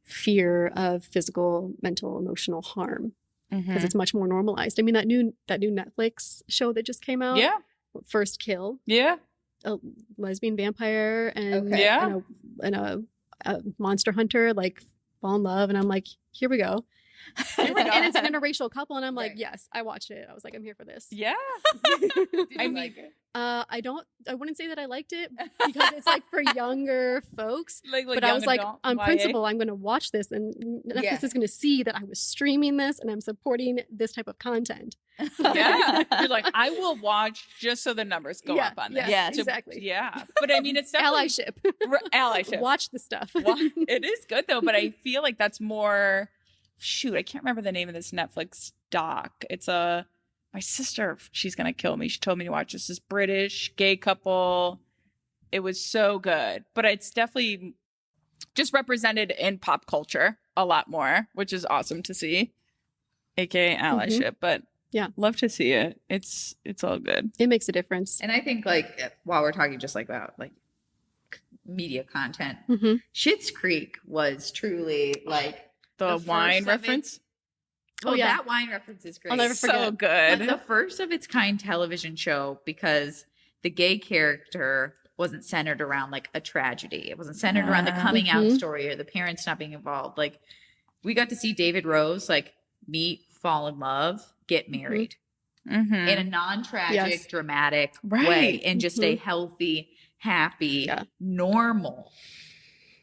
fear of physical, mental, emotional harm because it's much more normalized. I mean, that new Netflix show that just came out, Yeah. First Kill, Yeah. a lesbian vampire and, Okay. Yeah. and a monster hunter like fall in love, and I'm like, here we go. And it's an interracial couple, and I'm like, Right. yes, I watched it. I was like, I'm here for this. Yeah. I mean, like it. I wouldn't say that I liked it because it's like for younger folks. Like But I was like, adult, on YA. principle, I'm going to watch this, and Netflix Yeah. is going to see that I was streaming this and I'm supporting this type of content. Yeah. You're like, I will watch just so the numbers go Yeah, up on yes, this. Yes. exactly. Yeah. But I mean, it's definitely Allyship. Allyship. Watch the stuff. It is good though, but I feel like that's more. Shoot, I can't remember the name of this Netflix doc. It's my sister. She's gonna kill me. She told me to watch this British gay couple. It was so good, but it's definitely just represented in pop culture a lot more, which is awesome to see. AKA allyship, but Yeah. love to see it. It's all good. It makes a difference. And I think like while we're talking just like about like media content, Mm-hmm. Schitt's Creek was truly like The first wine of it- reference, Oh, yeah. that wine reference is great. I'll never so forget. good. But the first of its kind television show because the gay character wasn't centered around like a tragedy. It wasn't centered around the coming out Mhm. story or the parents not being involved. Like we got to see David Rose like meet, fall in love, get married Mhm. in a non-tragic, Yes. dramatic Right. way, in just a Mhm. healthy, happy, Yeah. normal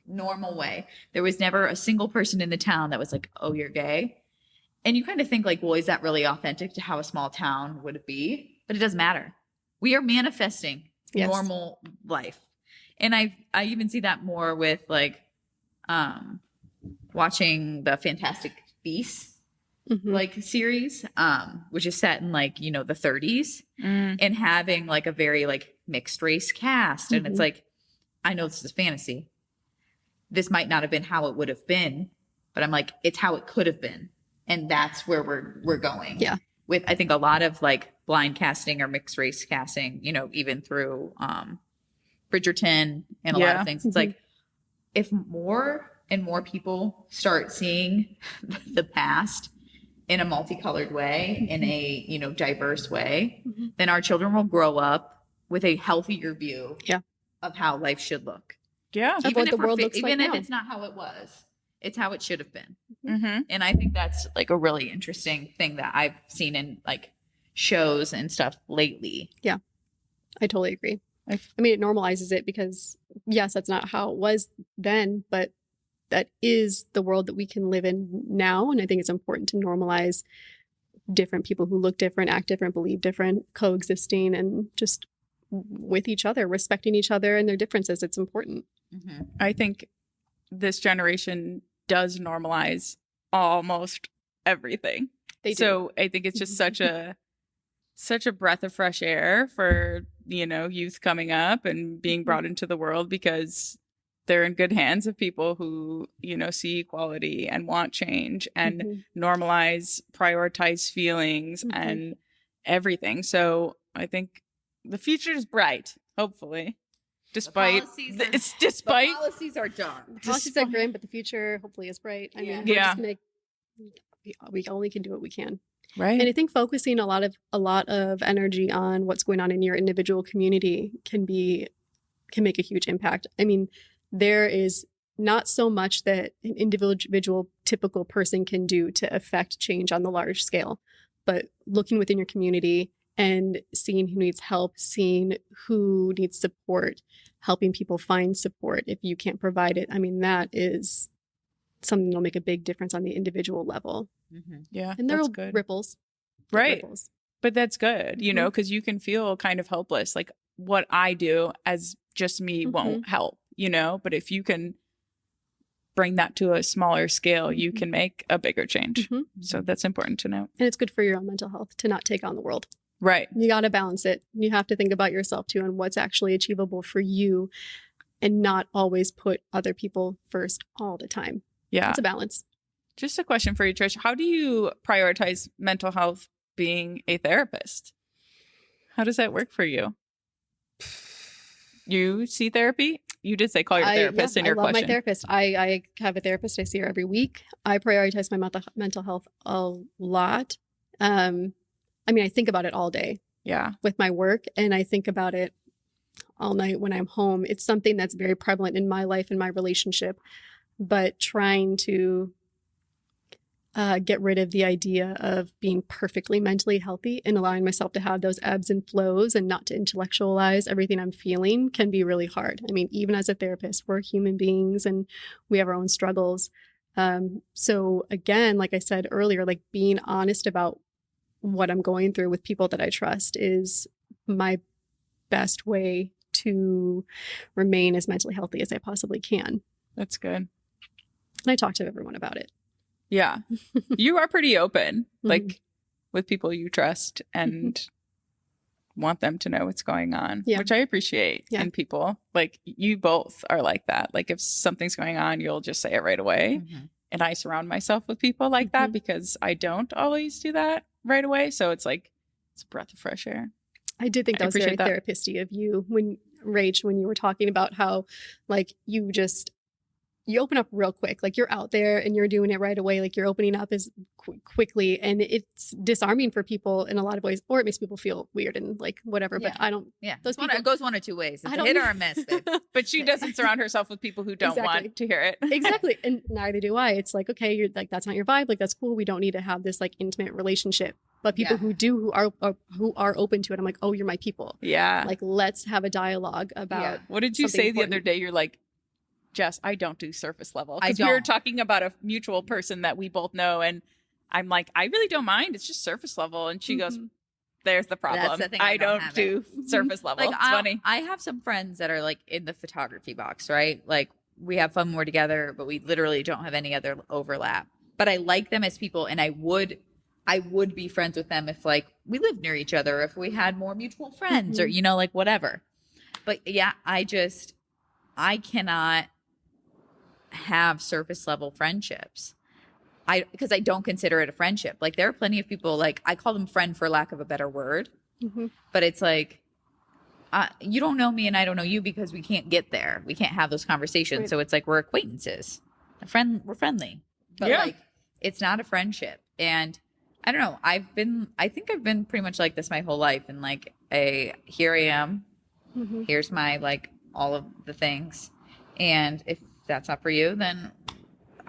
way. There was never a single person in the town that was like, "Oh, you're gay." And you kind of think like, well, is that really authentic to how a small town would be? But it doesn't matter. We are manifesting Yes. normal life. And I even see that more with like watching the Fantastic Beasts Mhm. like series, which is set in like, you know, the 30s Mm. and having like a very like mixed race cast. And it's Mhm. like, I know this is fantasy. This might not have been how it would have been, but I'm like, it's how it could have been. And that's where we're going. Yeah. With I think a lot of like blind casting or mixed race casting, you know, even through Bridgerton and a lot Yeah. of things. It's Mhm. like if more and more people start seeing the past in a multicolored way, in a, you know, diverse way, Mhm. then our children will grow up with a healthier view Yeah. of how life should look. Yeah. Of what the world looks like even if now. it's not how it was, it's how it should have been. Mm-hmm. And I think that's like a really interesting thing that I've seen in like shows and stuff lately. I totally agree. I mean, it normalizes it because, yes, that's not how it was then, but that is the world that we can live in now. And I think it's important to normalize different people who look different, act different, believe different, coexisting and just with each other, respecting each other and their differences. It's important. Mm-hmm. I think this generation does normalize almost everything. They do. So I think it's just such a breath of fresh air for, you know, youth coming up and being brought into the world because they're in good hands of people who, you know, see equality and want change and Mhm. normalize, prioritize feelings Mhm. and everything. So I think the future is bright, hopefully. Despite policies it's The despite policies are dark. The policies are grim, but the future hopefully is bright. I mean, Yeah. we're Yeah. just we only can do what we can. Right. And I think focusing a lot of energy on what's going on in your individual community can make a huge impact. I mean, there is not so much that an individual typical person can do to affect change on the large scale, but looking within your community and seeing who needs help, seeing who needs support, helping people find support if you can't provide it. I mean, that is something that'll make a big difference on the individual level. Mm-hmm. Yeah. And there that's are good. ripples. Right. Ripples. But that's good, you know, because you can feel kind of helpless. Like what I do as just me won't help, you know, but if you can bring that to a smaller scale, you can make a bigger change. So that's important to know. And it's good for your own mental health to not take on the world. Right. You got to balance it. You have to think about yourself too and what's actually achievable for you and not always put other people first all the time. Yeah. It's a balance. Just a question for you, Trish. How do you prioritize mental health being a therapist? How does that work for you? You see therapy? You did say call your therapist in your question. I love my therapist. I have a therapist. I see her every week. I prioritize my mental health a lot. I mean, I think about it all day. Yeah. With my work, and I think about it all night when I'm home. It's something that's very prevalent in my life and my relationship, but trying to get rid of the idea of being perfectly mentally healthy and allowing myself to have those ebbs and flows and not to intellectualize everything I'm feeling can be really hard. I mean, even as a therapist, we're human beings and we have our own struggles. So again, like I said earlier, like being honest about what I'm going through with people that I trust is my best way to remain as mentally healthy as I possibly can. That's good. And I talk to everyone about it. Yeah. You are pretty open, like with people you trust and want them to know what's going on, which I appreciate in people. Like you both are like that. Like if something's going on, you'll just say it right away. And I surround myself with people like that because I don't always do that right away. So it's like, it's a breath of fresh air. I did think that was very therapist-y of you when Rach, when you were talking about how like you open up real quick, like you're out there and you're doing it right away. Like you're opening up as quickly, and it's disarming for people in a lot of ways, or it makes people feel weird and like whatever. But I don't. Yeah, those people, it goes one of two ways. It's a hit or a miss. But she doesn't surround herself with people who don't want to hear it. Exactly, and neither do I. It's like, okay, you're like, that's not your vibe. Like that's cool. We don't need to have this like intimate relationship. But people who are open to it, I'm like, oh, you're my people. Yeah. Like let's have a dialogue about. What did you say the other day? You're like, Jess, I don't do surface level. Because we were talking about a mutual person that we both know, and I'm like, I really don't mind. It's just surface level. And she goes, there's the problem. That's the thing, I don't do surface level. Like, it's funny. I have some friends that are like in the photography box, right? Like we have fun more together, but we literally don't have any other overlap. But I like them as people, and I would be friends with them if like we lived near each other, if we had more mutual friends or, you know, like whatever. But yeah, I cannot have surface level friendships. Because I don't consider it a friendship. Like there are plenty of people, like I call them friend for lack of a better word, but it's like, you don't know me and I don't know you because we can't get there. We can't have those conversations. Right. So it's like, we're acquaintances, we're friendly, but like, it's not a friendship. And I don't know. I think I've been pretty much like this my whole life. And like, here I am, here's my, like all of the things. And if that's not for you, then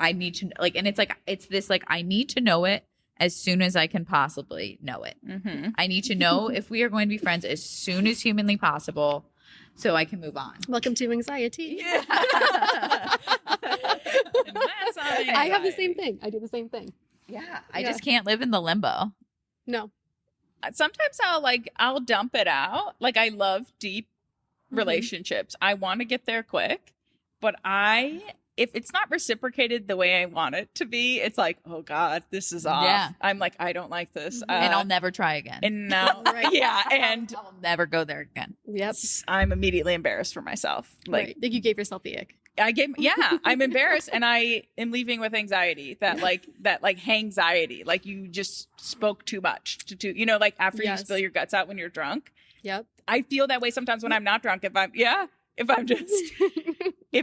I need to like, and it's like, it's this, like, I need to know it as soon as I can possibly know it. I need to know if we are going to be friends as soon as humanly possible so I can move on. Welcome to anxiety. Yeah. I have the same thing. I do the same thing. Yeah. I just can't live in the limbo. No. Sometimes I'll dump it out. Like I love deep relationships. I want to get there quick. But if it's not reciprocated the way I want it to be, it's like, oh God, this is off. Yeah. I'm like, I don't like this. And I'll never try again. And now, and I'll never go there again. Yep. I'm immediately embarrassed for myself. Like you gave yourself the ick. I'm embarrassed and I am leaving with anxiety that hangxiety. Like you just spoke too much you know, like after you spill your guts out when you're drunk. Yep. I feel that way sometimes when I'm not drunk. If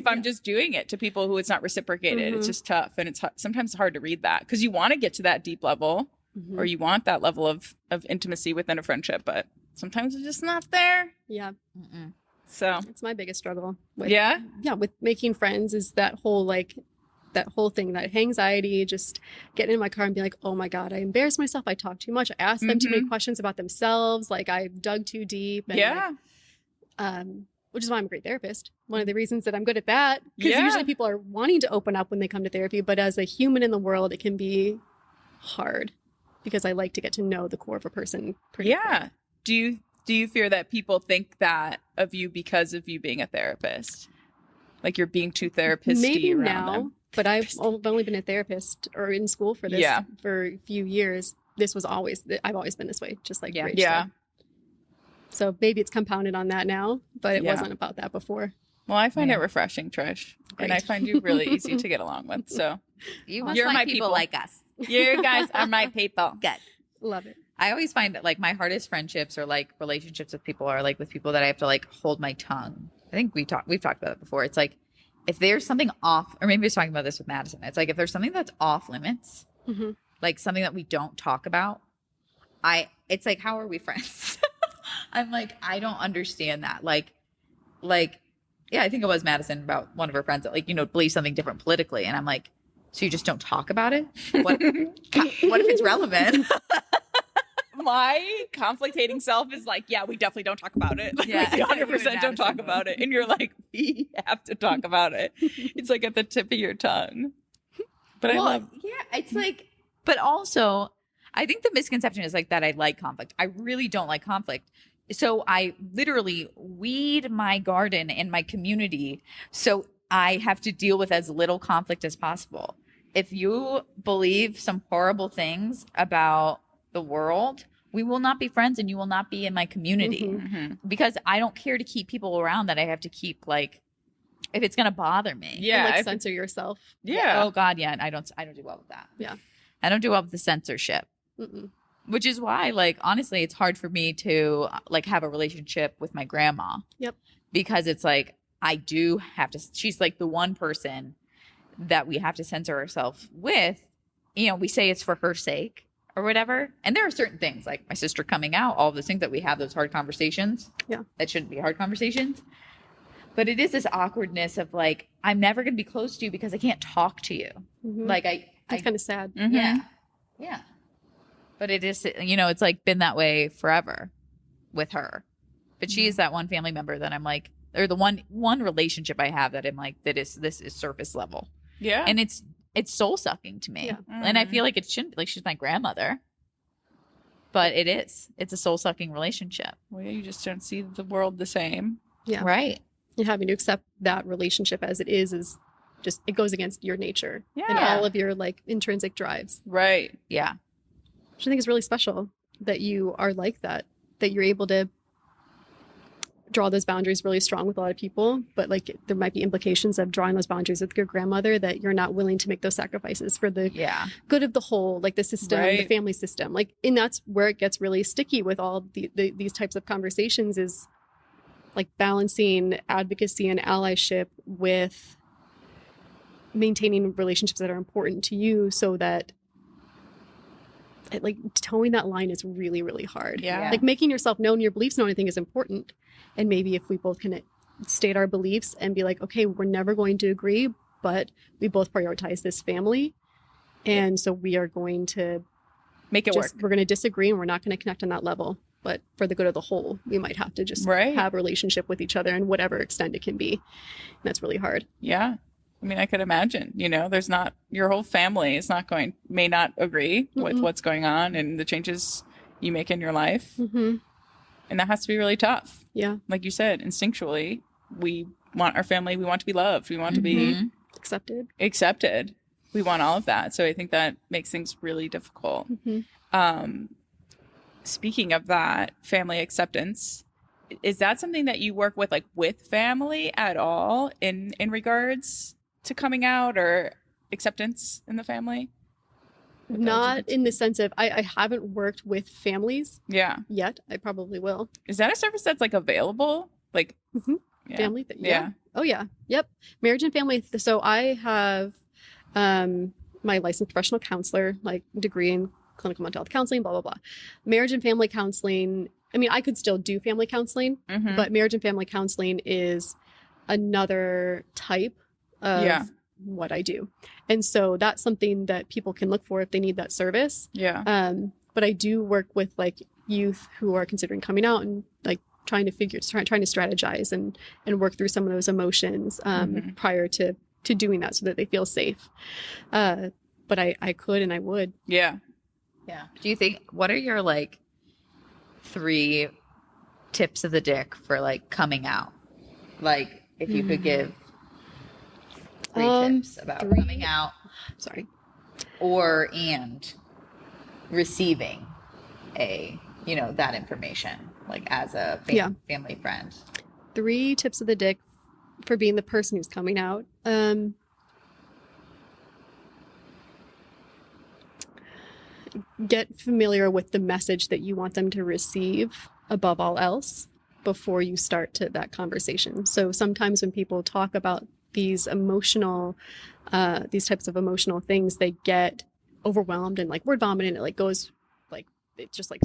I'm just doing it to people who it's not reciprocated, it's just tough. And it's sometimes hard to read that because you want to get to that deep level Mhm. or you want that level of intimacy within a friendship, but sometimes it's just not there. Yeah. Mm-mm. So It's my biggest struggle. With, yeah, with making friends is that whole thing, that anxiety, just getting in my car and being like, oh my God, I embarrassed myself. I talk too much. I asked them too many questions about themselves. Like I dug too deep. And yeah. which is why I'm a great therapist. One of the reasons that I'm good at that. Because Yeah. usually people are wanting to open up when they come to therapy. But as a human in the world, it can be hard because I like to get to know the core of a person. Pretty Yeah. Do you fear that people think that of you because of you being a therapist? Like you're being too therapist-y Maybe around now, them? but I've only been a therapist or in school for this Yeah. for a few years. I've always been this way, just like Rach Yeah. said. So maybe it's compounded on that now, but it Yeah. wasn't about that before. Well, I find Yeah. it refreshing, Trish. And Great. I find you really easy to get along with. So You must You're like my people people. like us. you guys are my people. Good. Love it. I always find that like my hardest friendships or like relationships with people are like with people that I have to like hold my tongue. I think we've talked about it before. It's like if there's something off, or maybe I was talking about this with Madison. It's like if there's something that's off limits, hmm like something that we don't talk about, it's like, how are we friends? I'm like, I don't understand that. Like, yeah, I think it was Madison about one of her friends that like, believes something different politically. And I'm like, so you just don't talk about it? What if it's relevant? My conflictating self is like, yeah, we definitely don't talk about it. Like, Yeah. we 100% don't Madison talk both. about it. And you're like, we have to talk about it. It's like at the tip of your tongue. But I love, yeah, it's like, but also, I think the misconception is like that I like conflict. I really don't like conflict. So I literally weed my garden and my community. So I have to deal with as little conflict as possible. If you believe some horrible things about the world, we will not be friends and you will not be in my community Mhm. because I don't care to keep people around that I have to keep like, if it's going to bother me. yeah. Like if- censor yourself. yeah. Oh God. Yeah. And I don't do well with that. Yeah. I don't do well with the censorship. Mm-mm. Which is why, like, honestly, it's hard for me to like have a relationship with my grandma. Yep. Because it's like I do have to. She's like the one person that we have to censor ourselves with. We say it's for her sake or whatever. And there are certain things like my sister coming out, all those things that we have those hard conversations. Yeah. That shouldn't be hard conversations. But it is this awkwardness of like I'm never going to be close to you because I can't talk to you. Mhm. Like That's kind of sad. Mhm. yeah. Yeah. But it is, it's like been that way forever with her. But she is that one family member that I'm like, or the one relationship I have that I'm like, this is surface level. Yeah. And it's soul sucking to me. Yeah. And I feel like it shouldn't be like she's my grandmother. But it is. It's a soul sucking relationship. Well, you just don't see the world the same. Yeah. Right. And having to accept that relationship as it is just, it goes against your nature and Yeah. all of your like intrinsic drives, Right. Yeah. which I think is really special that you are like that you're able to draw those boundaries really strong with a lot of people, but like there might be implications of drawing those boundaries with your grandmother that you're not willing to make those sacrifices for the Yeah. good of the whole, like the system, the Right. family system. Like, and that's where it gets really sticky with all these types of conversations is like balancing advocacy and allyship with maintaining relationships that are important to you so that like towing that line is really, really hard. Yeah. Like making yourself known, your beliefs known, I think is important. And maybe if we both can state our beliefs and be like, okay, we're never going to agree, but we both prioritize this family. And so we are going to Make it work. we're going to disagree and we're not going to connect on that level. But for the good of the whole, we might have to just Right. have a relationship with each other in whatever extent it can be. And that's really hard. Yeah. I mean, I could imagine, there's not, your whole family is may not agree with Mm-mm. what's going on and the changes you make in your life. Mm-hmm. And that has to be really tough. Yeah. Like you said, instinctually, we want our family, we want to be loved, we want to be Mhm. Accepted. accepted. We want all of that. So I think that makes things really difficult. Mm-hmm. Speaking of that, family acceptance, is that something that you work with, like with family at all in regards to coming out or acceptance in the family? With Not LGBT? in the sense of I haven't worked with families Yeah. yet. I probably will. Is that a service that's like available? Like, Mhm. yeah. Family. Yeah. Oh yeah. Yep. Marriage and family. So I have my licensed professional counselor like degree in clinical mental health counseling, blah, blah, blah. Marriage and family counseling, I mean, I could still do family counseling, but marriage and family counseling is another type of what I do. And so that's something that people can look for if they need that service. Yeah. But I do work with like youth who are considering coming out and like trying to strategize and work through some of those emotions prior to doing that so that they feel safe. But I could and I would. Yeah. Yeah. Do you think, what are your like 3 tips of the dick for like coming out? Like if you could give 3 tips about coming out. Sorry. And receiving that information, like as a family friend. 3 tips of the dick for being the person who's coming out. Get familiar with the message that you want them to receive above all else before you start that conversation. So sometimes when people talk about these types of emotional things, they get overwhelmed and like word vomit, and it like goes like, it just like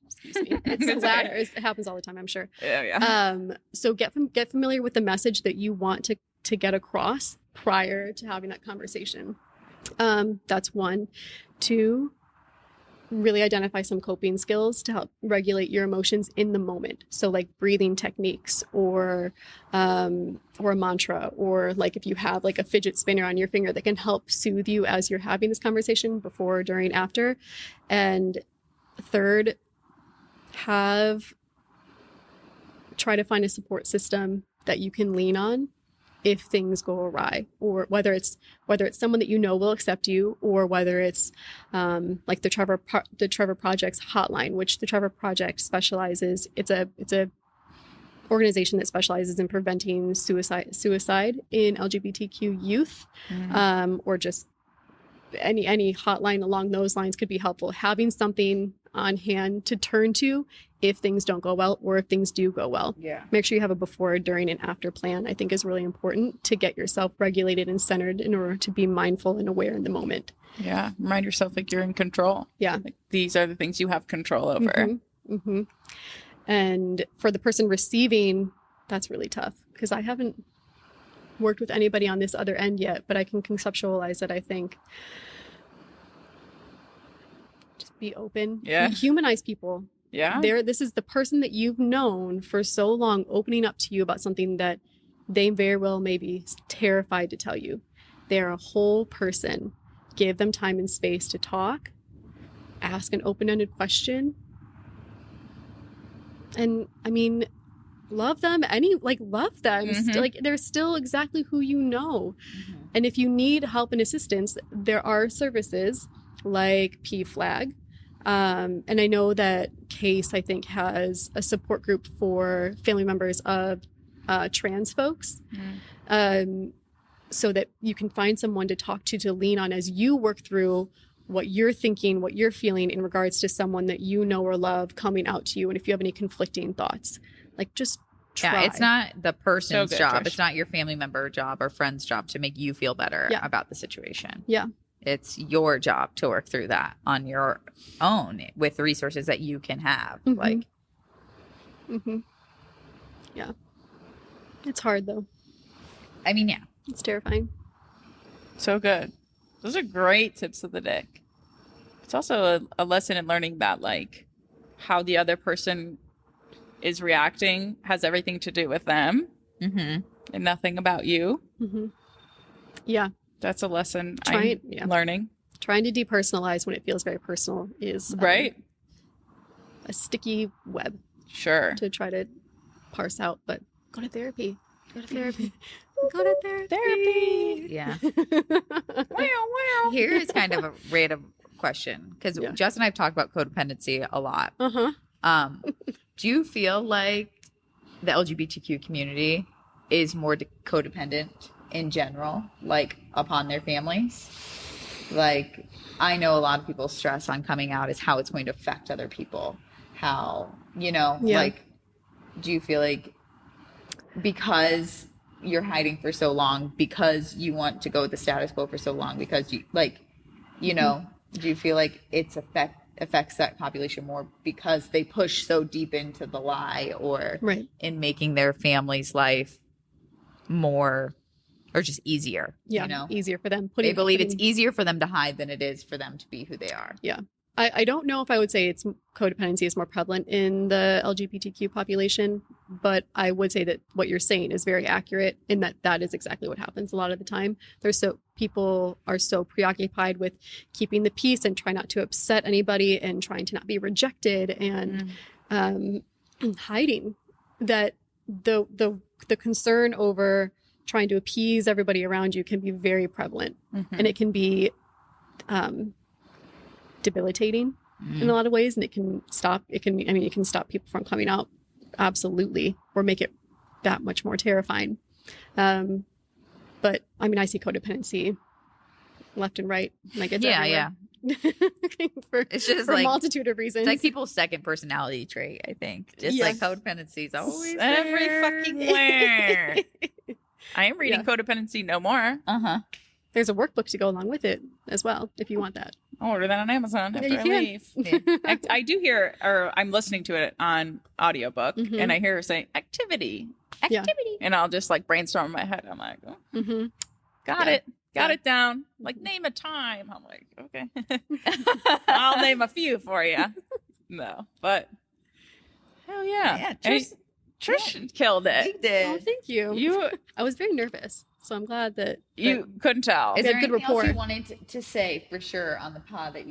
excuse me, it splatters. It happens all the time, I'm sure. Yeah. So get familiar with the message that you want to get across prior to having that conversation. That's 1. 2, really identify some coping skills to help regulate your emotions in the moment. So like breathing techniques or a mantra, or like if you have like a fidget spinner on your finger that can help soothe you as you're having this conversation before, during, after. And 3rd, try to find a support system that you can lean on if things go awry, or whether it's someone that you know will accept you, or whether it's like the Trevor Project's hotline, which the Trevor Project specializes. It's a organization that specializes in preventing suicide in LGBTQ youth, or just any hotline along those lines could be helpful. Having something on hand to turn to if things don't go well, or if things do go well. Yeah. Make sure you have a before, during, and after plan, I think is really important to get yourself regulated and centered in order to be mindful and aware in the moment. Yeah. Remind yourself like you're in control. Yeah. Like, these are the things you have control over. And for the person receiving, that's really tough because I haven't worked with anybody on this other end yet, but I can conceptualize it, I think. Just be open. Yeah. Humanize people. Yeah. This is the person that you've known for so long opening up to you about something that they very well may be terrified to tell you. They're a whole person. Give them time and space to talk. Ask an open-ended question. And I mean, love them. Love them. They're still exactly who you know. And if you need help and assistance, there are services like PFLAG. And I know that CASE, I think, has a support group for family members of trans folks, so that you can find someone to talk to lean on as you work through what you're thinking, what you're feeling in regards to someone that you know or love coming out to you. And if you have any conflicting thoughts, like just try. Yeah, it's not the person's job. Trish. It's not your family member job or friend's job to make you feel better about the situation. Yeah. It's your job to work through that on your own with the resources that you can have. Yeah. It's hard though. I mean, yeah. It's terrifying. So good. Those are great tips of the dick. It's also a lesson in learning that like how the other person is reacting has everything to do with them and nothing about you. Yeah. That's a lesson I'm learning. Trying to depersonalize when it feels very personal is right. A sticky web. Sure. To try to parse out, but go to therapy. Go to therapy. Go to therapy. Yeah. Wow. Here is kind of a random question because Jess and I have talked about codependency a lot. Do you feel like the LGBTQ community is more codependent in general, like upon their families? Like, I know a lot of people stress on coming out is how it's going to affect other people. How, like, do you feel like because you're hiding for so long, because you want to go with the status quo for so long, because you, like, Do you feel like it's affects that population more because they push so deep into the lie, or Right. in making their family's life more or just easier? Yeah. You know? Easier for them. They believe it's easier for them to hide than it is for them to be who they are. Yeah. I don't know if I would say it's codependency is more prevalent in the LGBTQ population, but I would say that what you're saying is very accurate in that is exactly what happens a lot of the time. People are so preoccupied with keeping the peace and try not to upset anybody and trying to not be rejected and hiding that the concern over trying to appease everybody around you can be very prevalent, and it can be debilitating in a lot of ways, and it can stop people from coming out, absolutely, or make it that much more terrifying. But I mean, I see codependency left and right, like it's everywhere. It's just for like a multitude of reasons. It's like people's second personality trait, I think. Just like codependency is always every there. fucking where. I am reading Codependency No More. There's a workbook to go along with it as well, if you want that. I'll order that on Amazon after I leave. I do hear, or I'm listening to it on audiobook, and I hear her saying activity, and I'll just like brainstorm in my head. I'm like, got it down. Like, name a time. I'm like, okay, I'll name a few for you. No, but hell yeah, Trish killed it. He did. Oh, thank you. I was very nervous, so I'm glad that you couldn't tell. Is We there had good anything else rapport. you wanted to say for sure on the pod that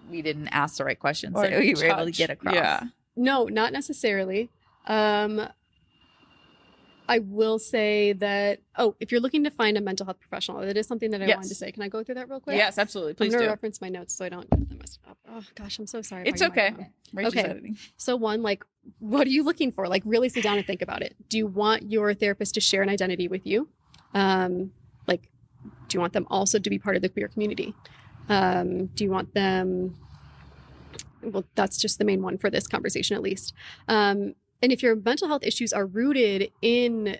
we didn't ask the right questions Or that you were able to touch. get across? Yeah. No, not necessarily. I will say that, if you're looking to find a mental health professional, that is something that I wanted to say. Can I go through that real quick? Yes, absolutely. Please I'm going do. to reference my notes so I don't get them messed up. Oh, gosh, I'm so sorry. It's about your okay. microphone. Rachel's Okay. editing. So one, like, what are you looking for? Like, really sit down and think about it. Do you want your therapist to share an identity with you? Like, do you want them also to be part of the queer community? Do you want them... Well, that's just the main one for this conversation, at least. And if your mental health issues are rooted in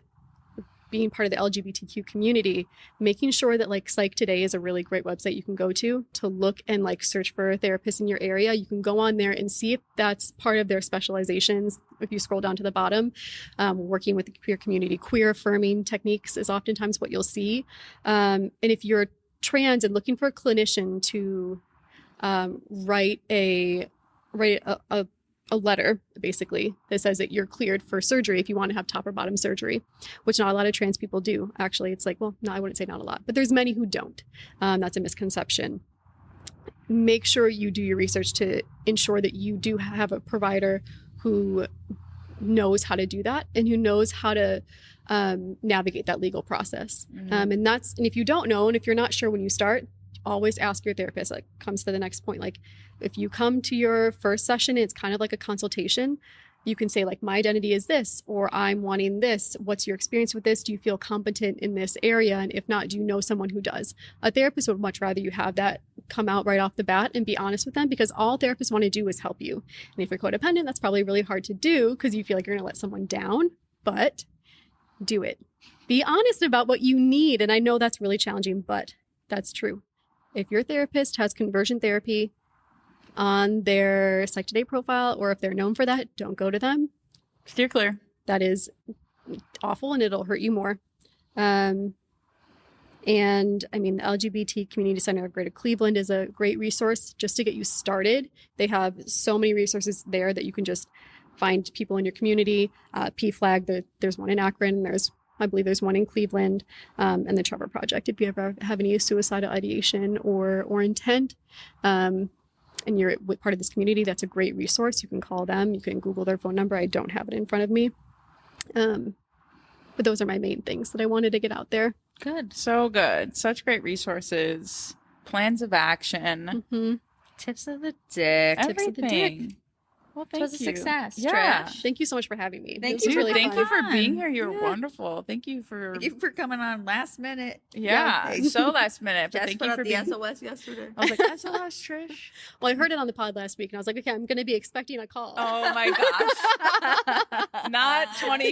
being part of the LGBTQ community, making sure that like Psych Today is a really great website you can go to look and like search for a therapist in your area. You can go on there and see if that's part of their specializations. If you scroll down to the bottom, working with the queer community, queer affirming techniques is oftentimes what you'll see. And if you're trans and looking for a clinician to write a letter, basically, that says that you're cleared for surgery if you want to have top or bottom surgery, which not a lot of trans people do. Actually, it's like, well, no, I wouldn't say not a lot, but there's many who don't. That's a misconception. Make sure you do your research to ensure that you do have a provider who knows how to do that and who knows how to navigate that legal process. And if you don't know, and if you're not sure when you start, always ask your therapist. Like, comes to the next point. Like, if you come to your first session, it's kind of like a consultation. You can say like, my identity is this, or I'm wanting this. What's your experience with this? Do you feel competent in this area? And if not, do you know someone who does? A therapist would much rather you have that come out right off the bat and be honest with them, because all therapists want to do is help you. And if you're codependent, that's probably really hard to do because you feel like you're going to let someone down, but do it. Be honest about what you need. And I know that's really challenging, but that's true. If your therapist has conversion therapy on their Psych Today profile, or if they're known for that, don't go to them. Steer clear. That is awful, and it'll hurt you more. And I mean, the LGBT Community Center of Greater Cleveland is a great resource just to get you started. They have so many resources there that you can just find people in your community. PFLAG, there's one in Akron, I believe there's one in Cleveland, and the Trevor Project. If you ever have any suicidal ideation or intent, and you're part of this community, that's a great resource. You can call them. You can Google their phone number. I don't have it in front of me. But those are my main things that I wanted to get out there. Good. So good. Such great resources. Plans of action. Mm-hmm. Tips of the dick. Tips of the dick. Well, It was a success, Yeah. Trish. Thank you so much for having me. Thank This you. was really Thank fun. you for being here. You're Yeah. wonderful. Thank you for Thank you for coming on last minute. yeah, so last minute. But Jess thank put you out for the being. SOS yesterday. I was like, SOS, Trish. Well, I heard it on the pod last week, and I was like, okay, I'm going to be expecting a call. Oh my gosh. Not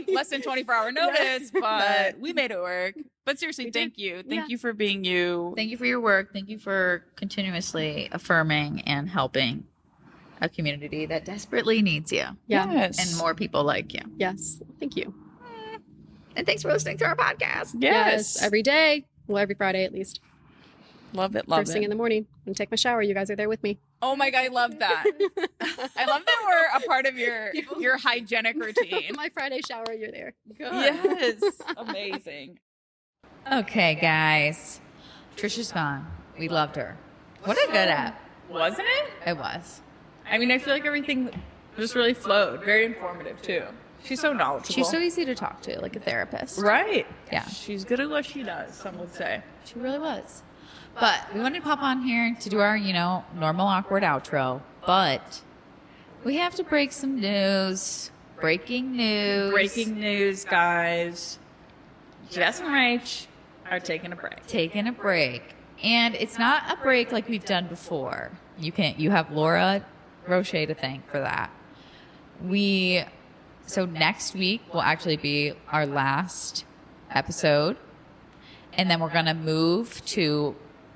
less than 24-hour notice, but we made it work. But seriously, We thank did. you. Yeah. Thank you for being you. Thank you for your work. Thank you for continuously affirming and helping a community that desperately needs you Yeah. Yes. and more people like you. Yes. Thank you. And thanks for listening to our podcast. Yes. Every day. Well, every Friday at least. Love it. First thing in the morning. And take my shower. You guys are there with me. Oh my God, I love that. I love that we're a part of your hygienic routine. My Friday shower, you're there. Yes. Amazing. Okay, guys. Trisha's gone. We loved her. What a good app. Wasn't it? It was. I mean, I feel like everything just really flowed. Very informative too. She's so knowledgeable. She's so easy to talk to, like a therapist. right. Yeah. She's good at what she does, some would say. She really was. But we wanted to pop on here to do our, normal awkward outro. But we have to break some news. Breaking news. Breaking news, guys. Jess and Rach are taking a break. Taking a break. And it's not a break like we've done before. You have Laura Roche to thank for that. So next week will actually be our last episode. And then we're going to move to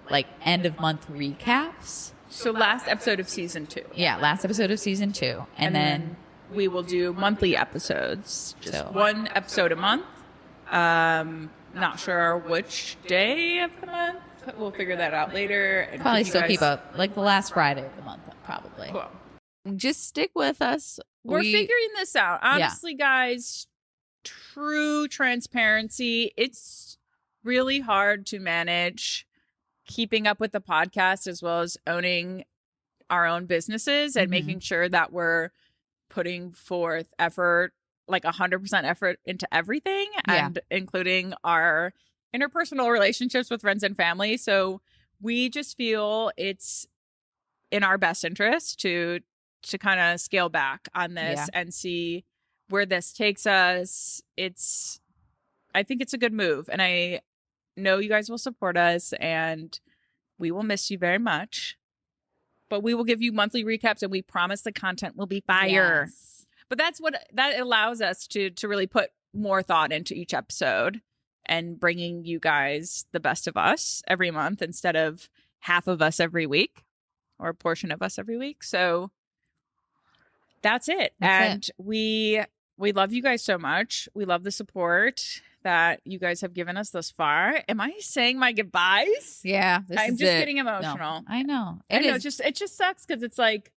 like end of month recaps. So last episode of season 2. Yeah, last episode of season 2. And then we will do monthly episodes. Just So- one episode a month. Not sure which day of the month. We'll figure that out later. And probably you still guys- keep up like the last Friday of the month, probably. Cool. Just stick with us. We're figuring this out. Yeah. Honestly, guys, true transparency. It's really hard to manage keeping up with the podcast as well as owning our own businesses and Mhm. making sure that we're putting forth effort, like 100% effort into everything Yeah. and including our interpersonal relationships with friends and family. So we just feel it's in our best interest to kind of scale back on this Yeah. and see where this takes us. I think it's a good move. And I know you guys will support us and we will miss you very much. But we will give you monthly recaps and we promise the content will be fire. Yes. But that allows us to really put more thought into each episode and bringing you guys the best of us every month instead of half of us every week or a portion of us every week. So that's it. That's and we love you guys so much. We love the support that you guys have given us thus far. Am I saying my goodbyes? Yeah. This I'm is just it. getting No, emotional. I know. I know, is. it just sucks because it's like,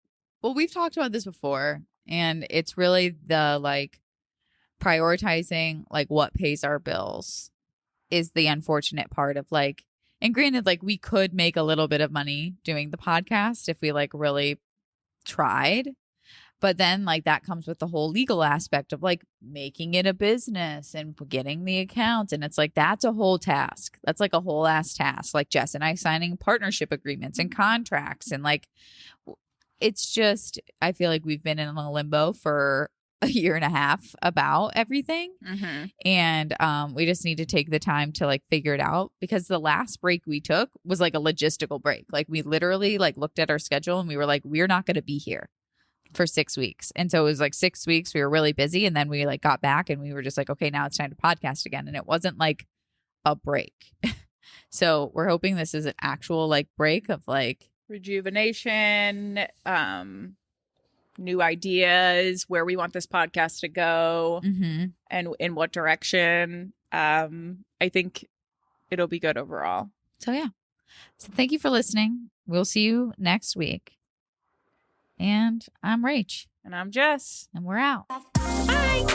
Well, we've talked about this before, and it's really the like prioritizing like what pays our bills is the unfortunate part of like, and granted, like we could make a little bit of money doing the podcast if we like really tried. But then like that comes with the whole legal aspect of like making it a business and getting the accounts. And it's like, that's a whole task. That's like a whole ass task. Like Jess and I signing partnership agreements and contracts. And like, it's just, I feel like we've been in a limbo for a year and a half about everything. And we just need to take the time to like figure it out, because the last break we took was like a logistical break. Like we literally like looked at our schedule and we were like, we're not going to be here for 6 weeks. And so it was like 6 weeks we were really busy, and then we like got back and we were just like, okay, now it's time to podcast again. And it wasn't like a break. So we're hoping this is an actual like break of like rejuvenation, new ideas, where we want this podcast to go and in what direction. I think it'll be good overall. So yeah. So thank you for listening. We'll see you next week. And I'm Rach. And I'm Jess. And we're out. Bye.